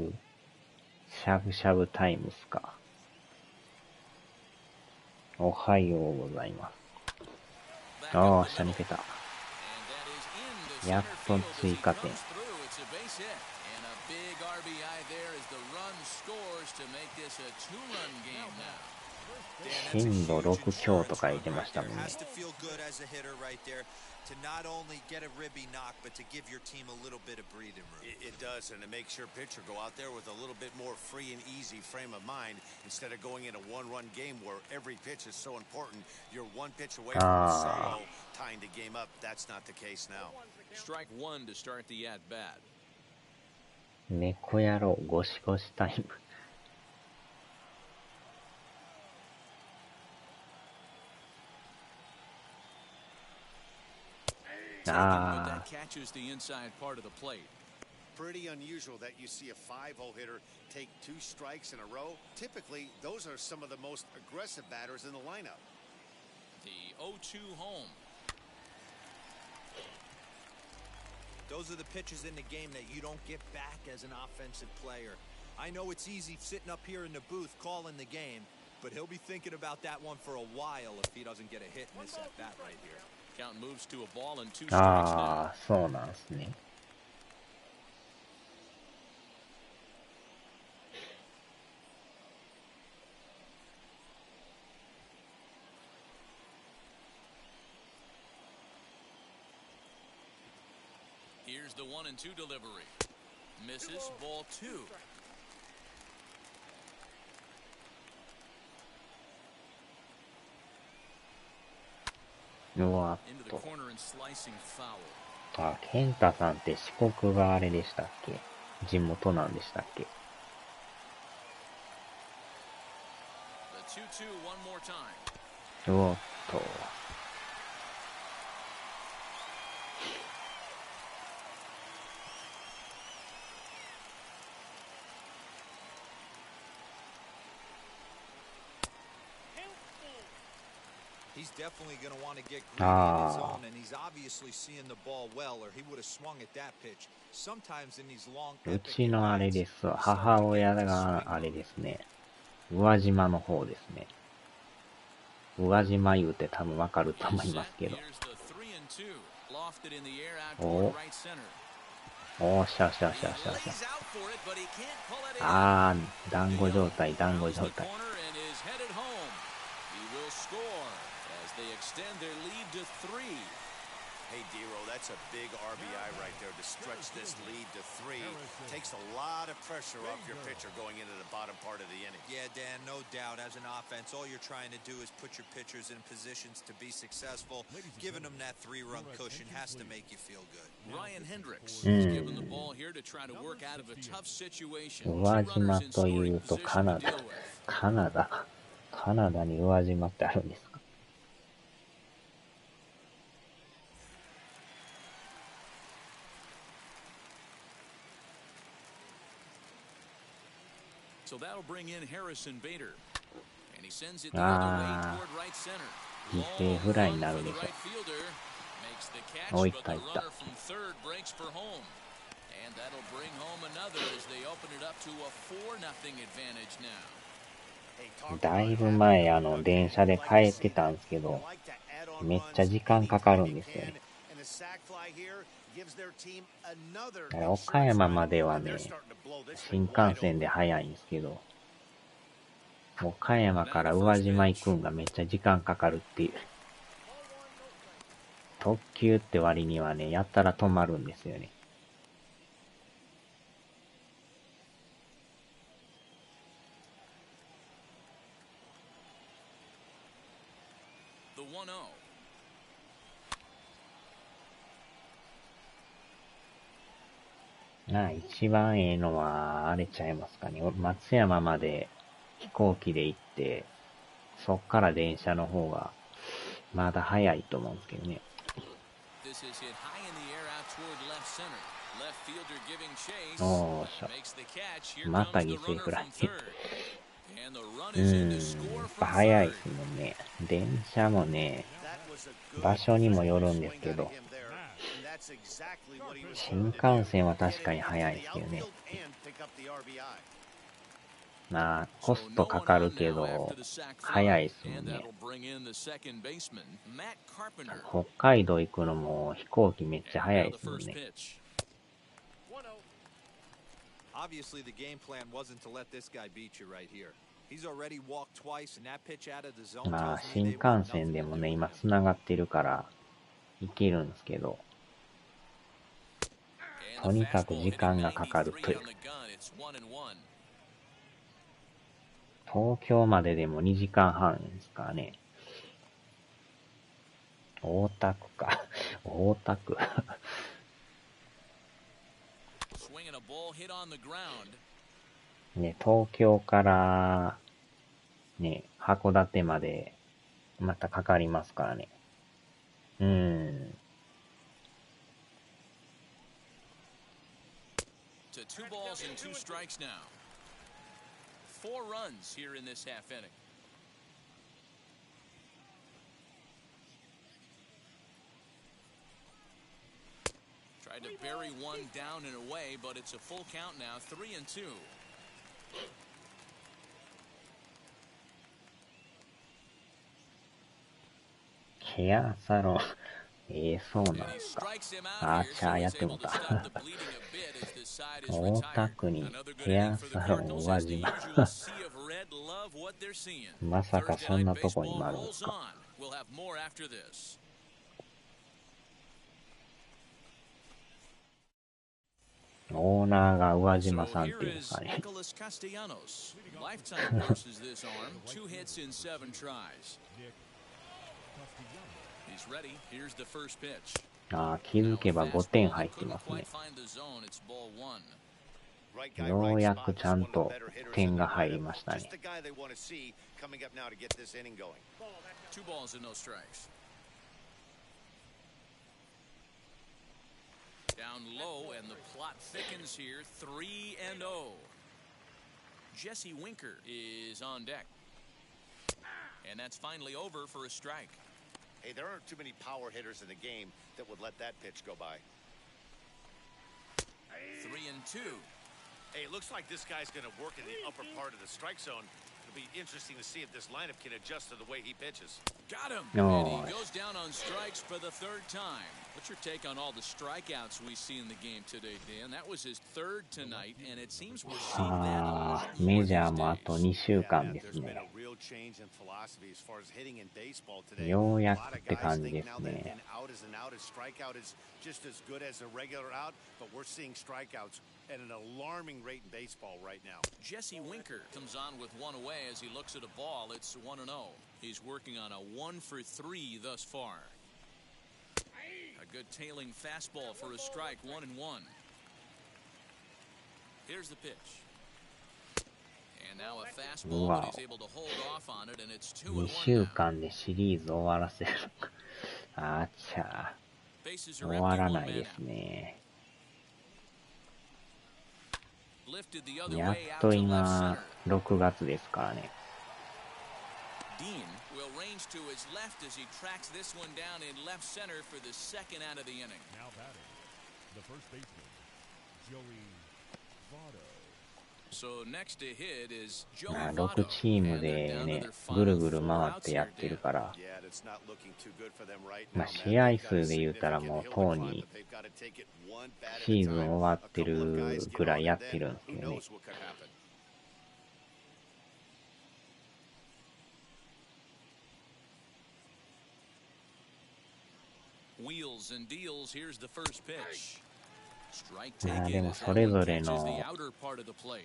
ぶタイムスか。おはようございます。ああ、下抜けた。やっと追加点。震度6強とか言ってましたもんね。To not only get a ribby knock, but to give your team a little bit of breathing room. It does, and it makes your pitcher go out there with a little bit more free and easy frame of mind instead of going in a one-run game where every pitch is so important. You're one pitch away from a solo, tying the game up. That's not the case now. Strike 1 to start the at-bat. 猫野郎ゴシゴシタイム。That catches the inside part of the plate. Pretty unusual that you see a 5-hole hitter take 2 strikes in a row. Typically, those are some of the most aggressive batters in the lineup. The 0-2 home. Those are the pitches in the game that you don't get back as an offensive player. I know it's easy sitting up here in the booth calling the game, but he'll be thinking about that one for a while if he doesn't get a hit in this at-bat right here. Count moves to a ball and 2 strikes now. そうなんですね。Here's the 1-2 delivery. Misses, ball 2.うわっ Into the と。 corner and slicing foul. あ、ケンタさんって四国があれでしたっけ？地元なんでしたっけ？ The 2-2 one more time. うおっと。He's definitely going to want to get greedy in his zone, and he's obviously seeing the ball well, or he would have swung at that pitch. Sometimes in these long うちのあれですわ。母親があれですね。宇和島の方ですね。宇和島言うて多分わかると思いますけど。おーしゃしゃしゃしゃしゃ。あー、団子状態、団子状態。They extend their lead to 3. Hey, Dero, that's a big RBI right there to stretch this lead to 3. Takes a lot of pressure off your pitcher going into the bottom part of the inning. Yeah, Dan, no doubt. As an offense, all you're trying to do is put your pitchers in positions to be successful. Giving them that 3-run cushion has to make you feel good. Ryan Hendricks is given the ball here to try to work out of a tough situation. 宇和島というとカナダに宇和島ってあるんですか？ So that'll bring in Harrison Bader. And he sends it the other way toward right center. 犠牲フライになるでしょ。 Makes the catch, お、い but った the いった。 runner from third breaks for home. And that'll bring home another as they open it up to a 4-0 advantage now. だいぶ前電車で帰ってたんですけど、めっちゃ時間かかるんですよね。だから岡山まではね、新幹線で早いんですけど、岡山から宇和島行くんがめっちゃ時間かかるっていう。特急って割にはね、やったら止まるんですよね。The 1-0. 一番ええのは、あれちゃいますかね。松山まで飛行機で行って、そっから電車の方が、まだ早いと思うんですけどね。おーしょ。また犠牲フライ。やっぱ早いですもんね。電車もね、場所にもよるんですけど、新幹線は確かに早いですけどね。まあ、コストかかるけど、早いですもんね。北海道行くのも飛行機めっちゃ早いですもんね。Obviously, the game plan wasn't to let this guy beat you right here. He's already walked twice, and that pitch out of the zone. まあ、新幹線でもね、今繋がってるから、行けるんですけど、とにかく時間がかかるという。東京まででも2時間半ですからね。大田区か。大田区。ね、東京から、ね、函館まで、またかかりますからね。To 2 balls and 2 strikes now. 4 runs here in this half inning. Tried to bury one down and away, but it's a full count now, 3-2. ヘアサロン、そうなんですか。あーちゃーやってもた。大田区にヘアサロン宇和島。まさかそんなとこにもあるんですか。オーナーが宇和島さんっていうんですかね。ああ、気づけば5点入ってますね。ようやくちゃんと点が入りましたね。Down low, and the plot thickens here. 3-0. Jesse Winker is on deck. And that's finally over for a strike. Hey, there aren't too many power hitters in the game that would let that pitch go by. 3-2. Hey, it looks like this guy's going to work in the upper part of the strike zone. It'll be interesting to see if this lineup can adjust to the way he pitches. Got him. And he goes down on strikes for the 3rd time. What's your take on all the strikeouts we see in the game today, Dan? That was his third tonight, and it seems we're seeing that a lot more メジャー these もあと days. 2週 Yeah, 間 Matt, です there's been ね。 a real change in philosophy as far as hitting in baseball today. よう A や lot く of って guys 感じで think す now that ね。 an out is an out, a strikeout is just as good as a regular out, but we're seeing strikeouts at an alarming rate in baseball right now. Jesse Winker comes on with one away as he looks at a ball. It's 1-0. He's working on a 1-for-3 thus far. A good tailing fastball for a strike, 1-1. Here's the pitch. And now a fastball, but he's able to hold off on it, and it's 2 2-1 週 now. 間でシリーズ終わらせるのか。あっちゃ、 Bases 終 are わ empty, ら one ない man です out. ね。 Lifted the other やっ way out と to left 今 center. 6月ですからね。 Dean will range to his left as he tracks this one down in left center for the second out of the inning. Now batting, the first baseman, Joey Votto. So next to hit is Joey まあ Votto. 6チーム And で they're down to ね、 their ぐる final ぐる four 回っ outs てや here, ってる Dan. から、 Yeah, it's not looking too good for them right ま now, あ Matt. 試合 They've got a 数で言ったら significant もう hill to とう climb, に but they've got to take it one bat at シ a ーズン time. 終わ A って couple of る guys ぐ get らい on, や and ってるん then ですけ who どね。 knows what could happen. Wheels and deals. Here's the first pitch. Strike まあ taken でも as それ that ぞ one れ catches の the outer part of the plate.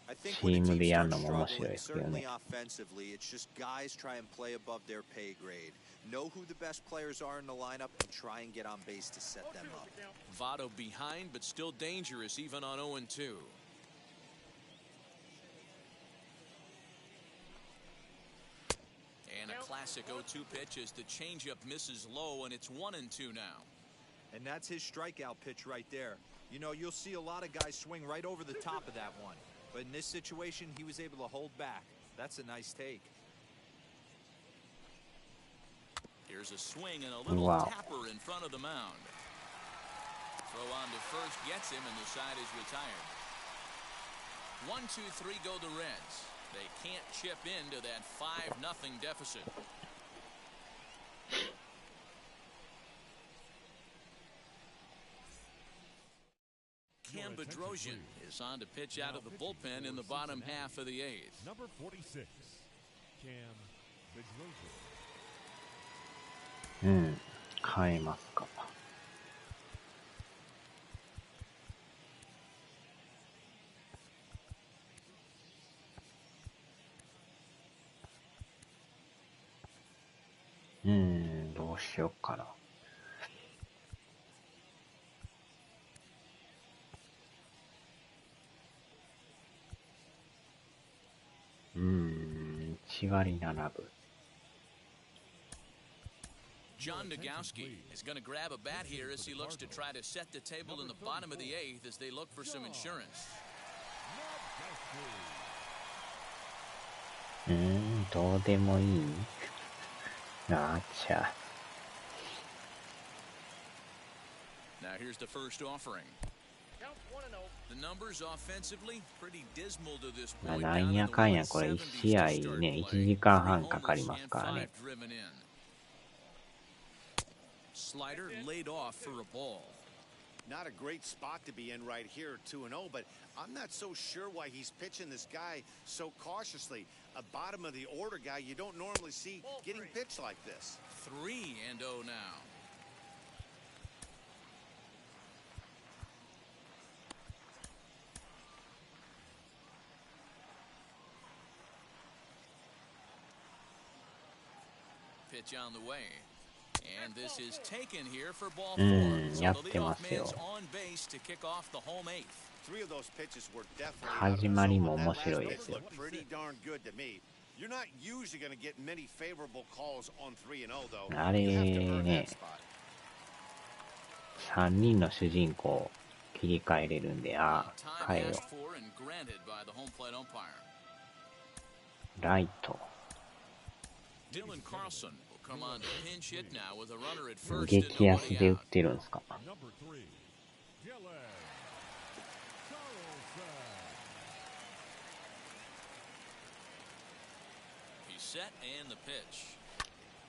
I think チ when a ーム team でやる starts のも面白い struggling, ですけど certainly ね。 offensively, it's just guys try and play above their pay grade. Know who the best players are in the lineup and try and get on base to set them up. Votto behind, but still dangerous even on 0-2. And a classic 0-2 pitch as the changeup misses low, and it's 1-2 now. And that's his strikeout pitch right there. You know, you'll see a lot of guys swing right over the top of that one. But in this situation, he was able to hold back. That's a nice take. Here's a swing and a little Wow. tapper in front of the mound. Throw on to first gets him, and the side is retired. 1-2-3 go the Reds. They can't chip into that 5-0 deficit. Cam Bedrosian is on to pitch out of the bullpen in the bottom half of the eighth. Number 46, Cam Bedrosian. うん、変えますか。どうしようかな。1割7分。John Nagowski is going to grab a bat here as he looks to try to set the table in the bottom of the eighth as they look for some insurance. どうでもいい。あっちゃ。Now here's the first offering. Count 1-0. The numbers offensively pretty dismal to this まあ point. なん Down in や the かんやこれ1 170s 試合 to start ね、 play. 1時間 Three 半かかり homers ます and からね。 5 driven in. Slider laid off for a ball. Not a great spot to be in right here, 2-0, but I'm not so sure why he's pitching this guy so cautiously. A bottom of the order guy you don't normally see getting pitched like this. 3-0 now. Pitch on the way. And this is taken here for ball 4. So や the ってま leadoff すよ。 man's on base to kick off the home eighth. 3 of those pitches were definitely 始まりも面白い That で last すよ。 pitch looked pretty darn good to me. You're not usually going to get many favorable calls on 3-0 though. あれ You have to earn ね that、spot. 3人の主人公を切り替えれるんで、ああ、 Time 変えよ asked for and granted by the home plate umpire. う。ライト。 Dylan Carlson will come on to pinch hit now with a runner at first and 激安 nobody で売っ out. てるんですか。 Number 3, Dylan Carlson. He's set and the pitch.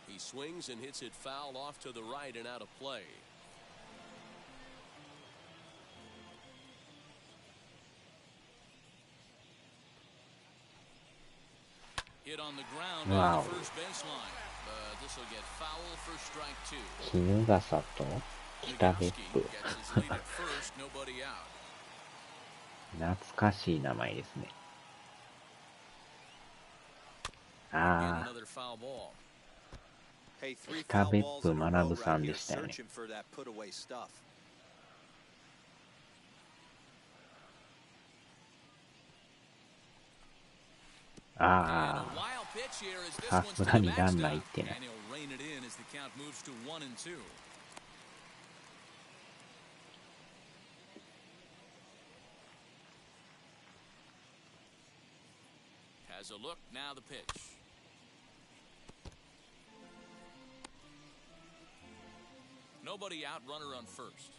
He swings and hits it foul off to the right and out of play. on the ground Wow. on the first baseline. This will get foul for strike two. 衣笠と北別 Migowski 府。 gets his lead at first, nobody out. 懐かしい名前ですね。 Again, あ another foul ball. Hey, あ、 three 北 foul 別 balls 府 in a 学 row さん right で here, したよね。 searching for that put away stuff. あ And a wild pitch here as this あ、 one's さす to が the にランナー backstop. 行ってない And he'll rein it in as the count moves to 1 and 2. Has a look, now the pitch. Nobody out, runner on first.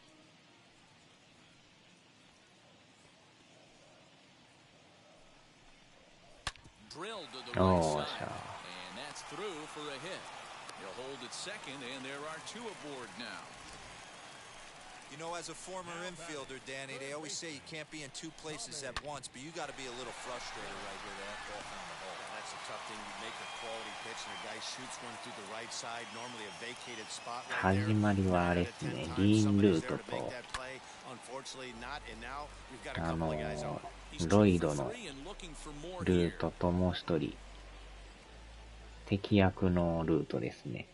Drilled to the right Oh, side. sure. And that's through for a hit. He'll hold at second, and there are two aboard now. You know, as a former infielder, Danny, they always say you can't be in two places at once, but you got to be a little frustrated right here. That ball found the hole. That's a tough thing. You make a quality pitch and a guy shoots one through the right side, normally a vacated spot right there. 始まりはあれですね、リーンルートと、ロイドのルートともう一人、敵役のルートですね。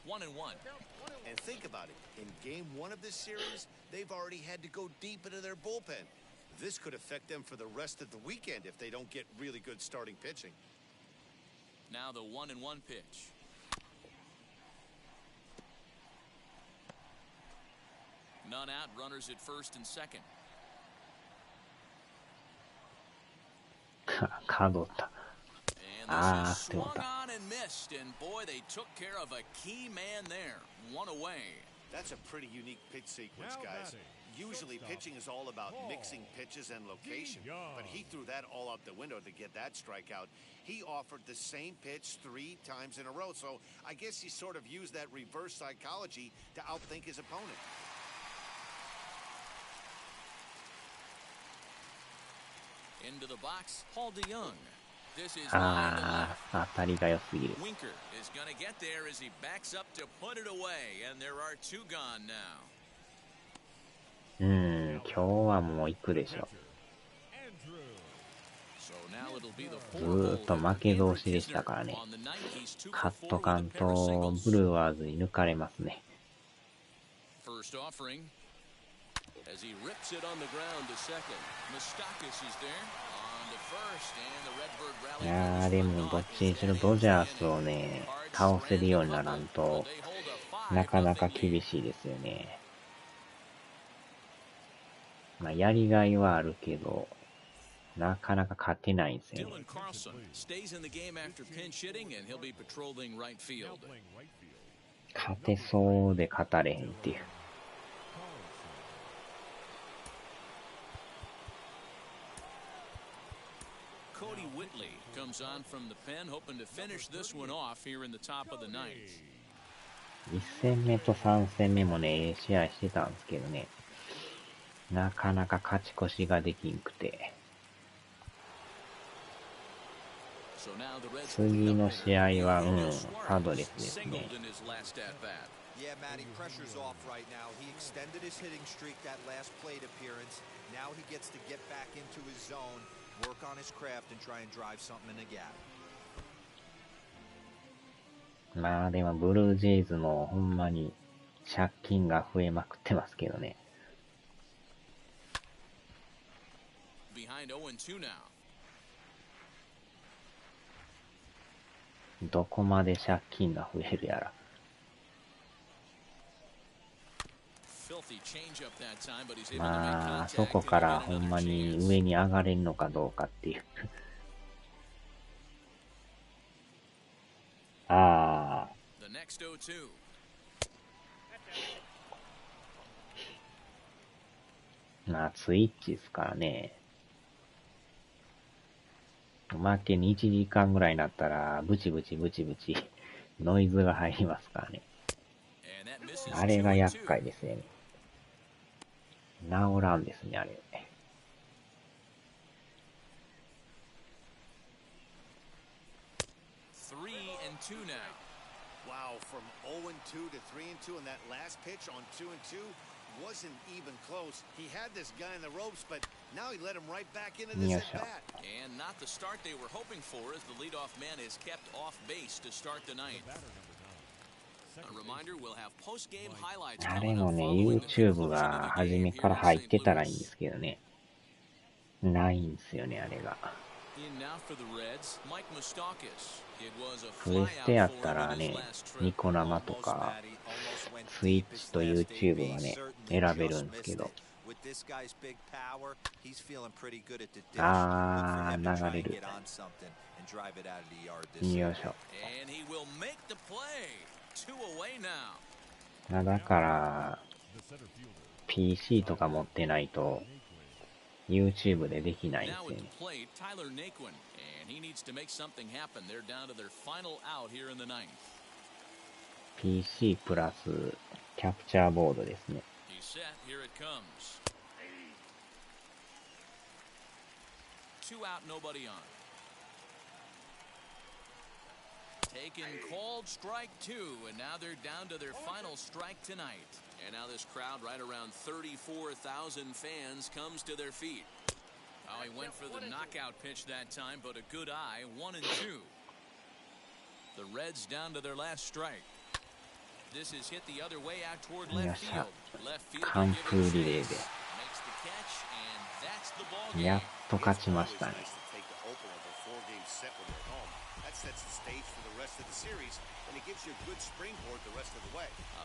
1 and 1. And think about it. In game one of this series, they've already had to go deep into their bullpen. This could affect them for the rest of the weekend if they don't get really good starting pitching. Now the 1 and 1 pitch. None out, runners at first and second. 角田。 And this Ah, is still swung got- on and missed, and boy, they took care of a key man there. One away. That's a pretty unique pitch sequence, Now guys. batting, Usually shortstop, pitching is all about Paul. mixing pitches and location, Young. but he threw that all out the window to get that strikeout. He offered the same pitch 3 times in a row, so I guess he sort of used that reverse psychology to outthink his opponent. Into the box, Paul DeYoung. This is line to あ left. あ、当たりが良すぎる。 Winker is going to get there as he backs up to put it away, and there are two gone now. 今日はもう行くでしょ。 So now it'll be the ずーっと負け同士でしたからね。 on the night. He's 2 for カッ 4 with ト a カン pair of と singles. ブルワーズに抜かれますね。 First offering as he rips it on the ground to second. Moustakas is there on to first, and the Redbird い rally. やー、でもどっちにしろドジャースをね、倒せるようにならんと、なかなか厳しいですよね。まあ、やりがいはあるけど、なかなか勝てないんですよね。 Dylan Carlson stays in the game after pinch hitting, and he'll be patrolling right field. 勝てそうで勝たれへんっていう。Cody Whitley comes on from the pen, hoping to finish this one off here in the top of the ninth. 1戦目と3戦目もね、試合してたんですけどね、なかなか勝ち越しができんくて、 So now the Reds 次の試合は、パドレスですね。 singled in his last at bat. Yeah, Matty, pressure's off right now. He extended his hitting streak that last plate appearance. Now he gets to get back into his zone, work on his craft, and try and drive something in the gap. まあでもブルージェイズもほんまに借金が増えまくってますけどね。 Behind 0 and 2 now. どこまで借金が増えるやら。 Filthy changeup that time, but he's able to make まあ、 contact そこから and ほ get んま another に chance. 上に上がれるのかどうかっていう。ああ、 The next 0-2. まあ、スイッチですからね。おまけに1時間ぐらいになったら、ブチブチブチブチ、ノイズが入りますからね。And that misses あれが 2 and 厄 2. 介ですよね。治らんですね、あれ。3-2 now. Wow, from 0-2 to 3-2, and that last pitch on 2-2 wasn't even close. He had this guy in the ropes, but now he let him right back into this at bat. And not the start they were hoping for, as the leadoff man is kept off base to start the ninth. A reminder, we'll have post-game highlights あれ coming も up ね、following the YouTube conclusion が of the 初 game め here から in 入っ St. てたらいいん Louis. ですけどね。ないんですよね、あれが。In now for the Reds, Mike Moustakas. It was a プレステや flyout っ for た him ら in his ね、 last ニ trip. コ生と Almost, か、 Matty. Almost went スイ deep ッ his チと last YouTube は AB. ね、 Certainly 選べる just んです missed け it. ど。With this guy's big power, he's feeling pretty good at the dish. Look for あ him to ー、 try 流れ and る。 get on something and drive it out of the yard this よ inning. いしょ。And he will make the play. 2 away now. まあだから、PC とか持ってないと、YouTube でできないんで Now すよ at ね。 the plate, Tyler Naquin. And he needs to make something happen. They're down to their final out here in the ninth. PC プラス、キャプチャーボードですね。 He's set. Here it comes. 2 out, nobody on. Taken, called strike 2, and now they're down to their final strike tonight. And now this crowd, right around 34,000 fans, comes to their feet. Oh, he went for the knockout pitch that time, but a good eye, 1-2. The Reds down to their last strike. This is hit the other way out toward left field. Left field 完封リレーで、 makes the catch, and that's the ball やっ game. と勝ちましたね。 Nice to take the opener of a 4-game set when you're home. That sets the stage for the rest of the series, and it gives you a good springboard the rest of the way. A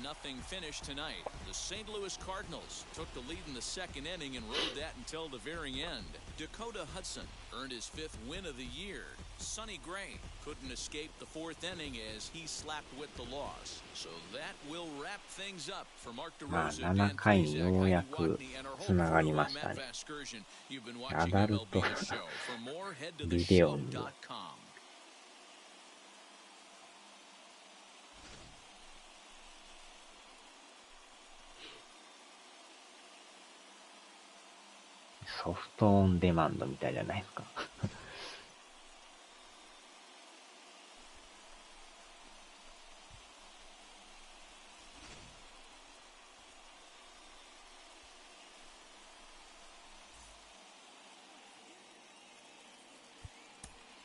5-0 finish tonight. The St. Louis Cardinals took the lead in the second inning and rode that until the very end. Dakota Hudson earned his 5th win of the year. Sonny Gray couldn't escape the 4th inning as he slapped with the loss. So that will wrap things up for Mark DeRosa, Dan Plesac, Heidi Watney, and our whole crew. I'm Matt Vasgersian. You've been watching MLB The Show. For more, head to theshow.com. ソフトオンデマンドみたいじゃないですか。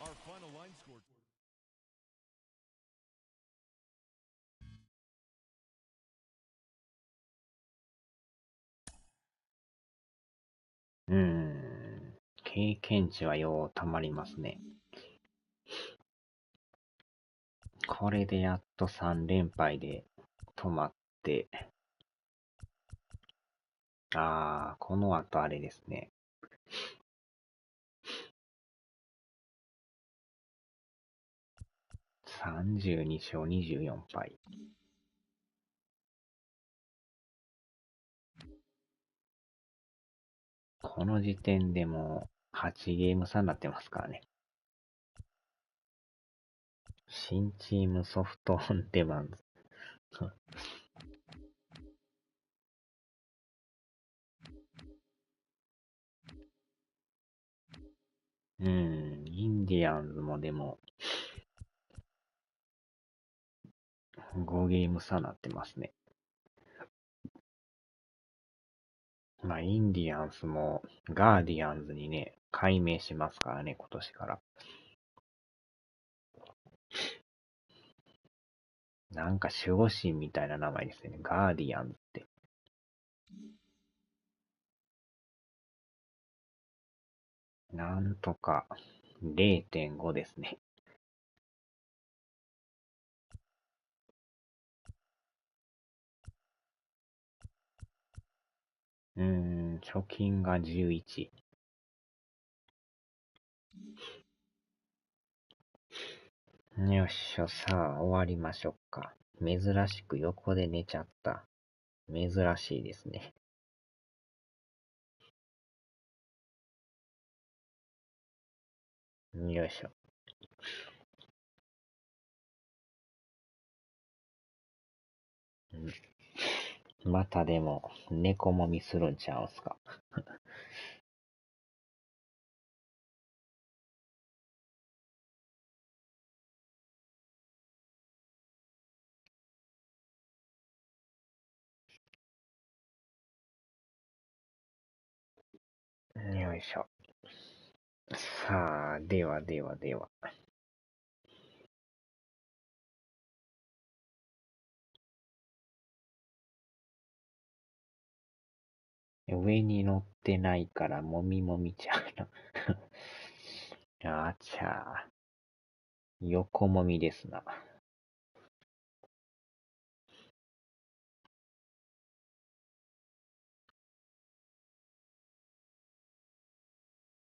Our final line score. 経験値はようたまりますね。これでやっと3連敗で止まって、この後あれですね。32勝24敗。この時点でもう8ゲーム差になってますからね。新チームソフトオンデマンド。インディアンズもでも5ゲーム差になってますね。まあ、インディアンスもガーディアンズにね、改名しますからね、今年から。なんか守護神みたいな名前ですよね。ガーディアンズって。なんとか 0.5 ですね。貯金が11。よっしゃ、さあ終わりましょうか。珍しく横で寝ちゃった。珍しいですね。よいしょ。またでも、猫もみするんちゃうんすか。よいしょ。さあ、では。上に乗ってないからもみもみちゃうな。あちゃー。横もみですな。